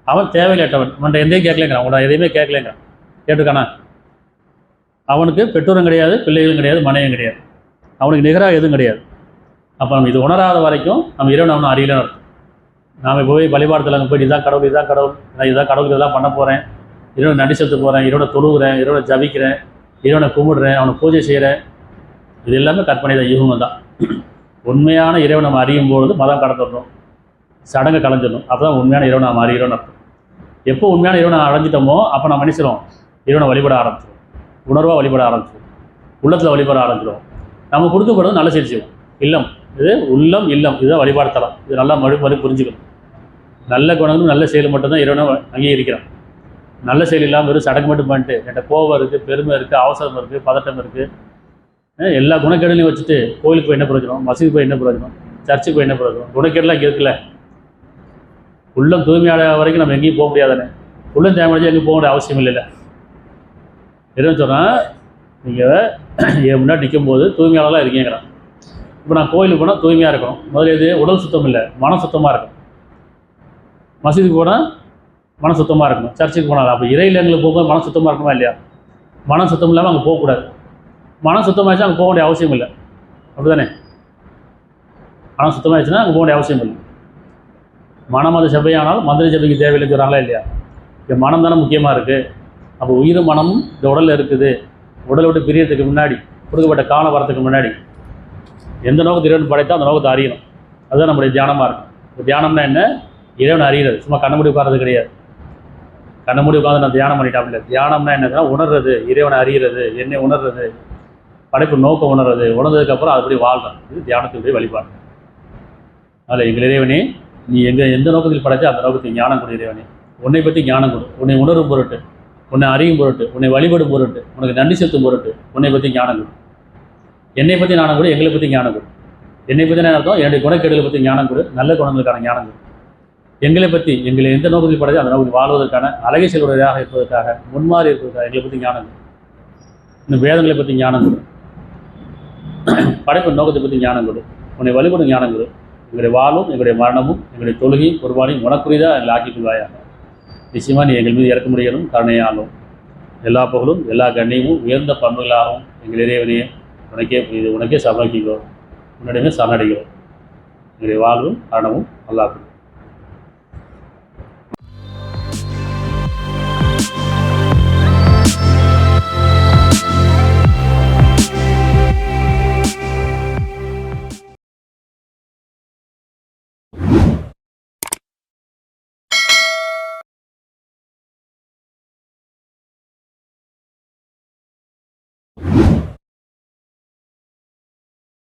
அவன் தேவையற்றவன், அவன்கிட்ட எதையும் கேட்கலைங்கிறான், அவனை எதையுமே கேட்கலைங்கிறான். கேட்டுக்கானா? அவனுக்கு பெற்றோரும் கிடையாது, பிள்ளைகளும் கிடையாது, மனையும் கிடையாது, அவனுக்கு நிகராக எதுவும் கிடையாது. அப்போ நம்ம இது உணராத வரைக்கும் நம்ம இறைவன் அவனை அறியலன்னு அர்த்தம். நாம் போய் வழிபாடுதல் அங்கே போய் இதுதான் கடவுள், இதுதான் கடவுள், நான் இதுதான் கடவுளுக்கு இதெல்லாம் பண்ண போகிறேன், இறைவனை நடி செலுத்த போகிறேன், இறைவனை தொழுகிறேன், இறைவனை ஜபிக்கிறேன், இறைவனை கும்பிடுறேன், அவனை பூஜை செய்கிறேன். இது எல்லாமே கற்பனை தான், யூகம் தான். உண்மையான இறைவனை நம்ம அறியும் பொழுது மதம் கடந்துடணும், சடங்கை கலைஞ்சிடணும். அப்போ தான் உண்மையான இறைவனை நம்ம அறிகிறோன்னு அர்த்தம். எப்போ உண்மையான இறைவனை அடைஞ்சிட்டோமோ அப்போ நம்ம மனுஷரும் இறைவனை வழிபட ஆரம்பிச்சிடும், உணர்வாக வழிபட ஆரம்பிச்சிடும், உள்ளத்தில் வழிபட ஆரம்பிச்சிடும். நம்ம கொடுக்கப்படுறது நல்ல செயல் செய்வோம். இல்லம் இது உள்ளம், இல்லம் இதுதான் வழிபாடு தரம். இது நல்லா மறுபடி புரிஞ்சுக்கணும். நல்ல குணங்களும் நல்ல செயல் மட்டும்தான் இறைவனை அங்கீகரிக்கிறான். நல்ல செயல் இல்லாமல் வெறும் சடங்கு மட்டும் பண்ணிட்டு என்கிட்ட கோபம் இருக்குது, பெருமை இருக்குது, அவசரம் இருக்குது, பதட்டம் இருக்குது, எல்லா குணக்கேடுலையும் வச்சுட்டு கோயிலுக்கு போய் என்ன பிரயோஜனம், மசூதிக்கு போய் என்ன பிரயோஜனம், சர்ச்சுக்கு போய் என்ன பிரயோஜனம்? குணக்கேடெலாம் இங்கே இருக்குல்ல. உள்ளம் தூய்மையான வரைக்கும் நம்ம எங்கேயும் போக முடியாதானே. உள்ளம் தேவையானது எங்கேயும் போக வேண்டிய அவசியம் இல்லைல்ல. எதுவும் சொன்னால் நீங்கள் என் முன்னாடி நிற்கும்போது தூய்மையாளர்களாக இருக்கீங்கிறான். இப்போ நான் கோயிலுக்கு போனால் தூய்மையாக இருக்கணும். முதல்ல இது உடல் சுத்தம் இல்லை, மனம் சுத்தமாக இருக்கும். மசூதிக்கு போனால் மனம் சுத்தமாக இருக்கணும். சர்ச்சுக்கு போனால் அப்போ இறையிலங்களுக்கு போகும்போது மனம் சுத்தமாக இருக்கணுமா இல்லையா? மனம் சுத்தம் இல்லாமல் அங்கே போகக்கூடாது. மனம் சுத்தமாகிடுச்சா அங்கே போக வேண்டிய அவசியம் இல்லை. அப்படி தானே? மனம் சுத்தமாகிடுச்சுன்னா அங்கே போக வேண்டிய அவசியம் இல்லை. மனம் அது செவ்வையானால் மந்திர செவ்வைக்கு தேவையில்லைங்கிறாங்களா இல்லையா? இங்கே மனம் தானே முக்கியமாக இருக்குது. அப்போ உயிரும் மனமும் இந்த உடலில் இருக்குது. உடலை விட்டு பிரியறதுக்கு முன்னாடி, கொடுக்கப்பட்ட காலம் வரத்துக்கு முன்னாடி எந்த நோக்கத்தை இறைவன் படைத்தா அந்த நோக்கத்தை அறியணும். அதுதான் நம்முடைய தியானமாக இருக்கும். இப்போ தியானம்னா என்ன? இறைவனை அறிகிறது. சும்மா கண்ண மூடி உட்கார்றது கிடையாது. கண்ண மூடி உட்காந்து நான் தியானம் பண்ணிட்டேன் இல்லை. தியானம்னா என்னதுன்னா உணர்றது, இறைவனை அறிகிறது, என்னை உணர்றது, படைப்பு நோக்கம் உணர்றது, உணர்ந்ததுக்கப்புறம் அதுபடி வாழ்றேன். இது தியானத்தினுடைய வழிபாடு. அதில் எங்கள் இறைவனே, நீ எந்த நோக்கத்தில் படைச்சா அந்த நோக்கத்தை ஞானம் கொடு இறைவனே. உன்னை பற்றி ஞானம் கொடு, உன்னை உணரும் பொருட்டு, உன்னை அறியும் பொருட்டு, உன்னை வழிபடும் பொருட்டு, உனக்கு நன்றி செலுத்தும் பொருட்டு உன்னை பற்றி ஞானம் கொடு. என்னை பற்றி ஞானம் கொடு, எங்களை பற்றி ஞானம் கொடு. என்னை பற்றி என்ன அர்த்தம்? என்னுடைய குணக்கேடுகளை பற்றி ஞானம் கொடு, நல்ல குணங்களுக்கான ஞானம் கொடு. எங்களை பற்றி, எங்களை எந்த நோக்கத்தில் படைச்சோ அந்த நோக்கத்தில் வாழ்வதற்கான அழகை செல்வதாக இருப்பதற்காக, முன்மாறி இருப்பதற்காக எங்களை பற்றி ஞானம் கொடு. இன்னும் வேதங்களை பற்றி ஞானம் கொடு, படைப்பு நோக்கத்தை பற்றி ஞானம் கொடு, உன்னை வழிபடும் ஞானம் கொடு. எங்களுடைய வாழும், எங்களுடைய மரணமும், எங்களுடைய தொழுகையும் குர்பானையும் உனக்குரியதாக எங்களை ஆக்கிக் கொள்வாயாக. நிச்சயமாக நீ எங்கள் மீது இறக்க முடியணும் கருணையாலும். எல்லா புகழும் எல்லா கண்ணியமும் உயர்ந்த பண்புகளாகவும் எங்கள் இறைவனையே உனக்கே சமர்ப்பிக்கிறோம், உன்னிடமே சரணடைகிறோம். எங்களுடைய வாழ்வும் மரணமும் அல்லாஹ்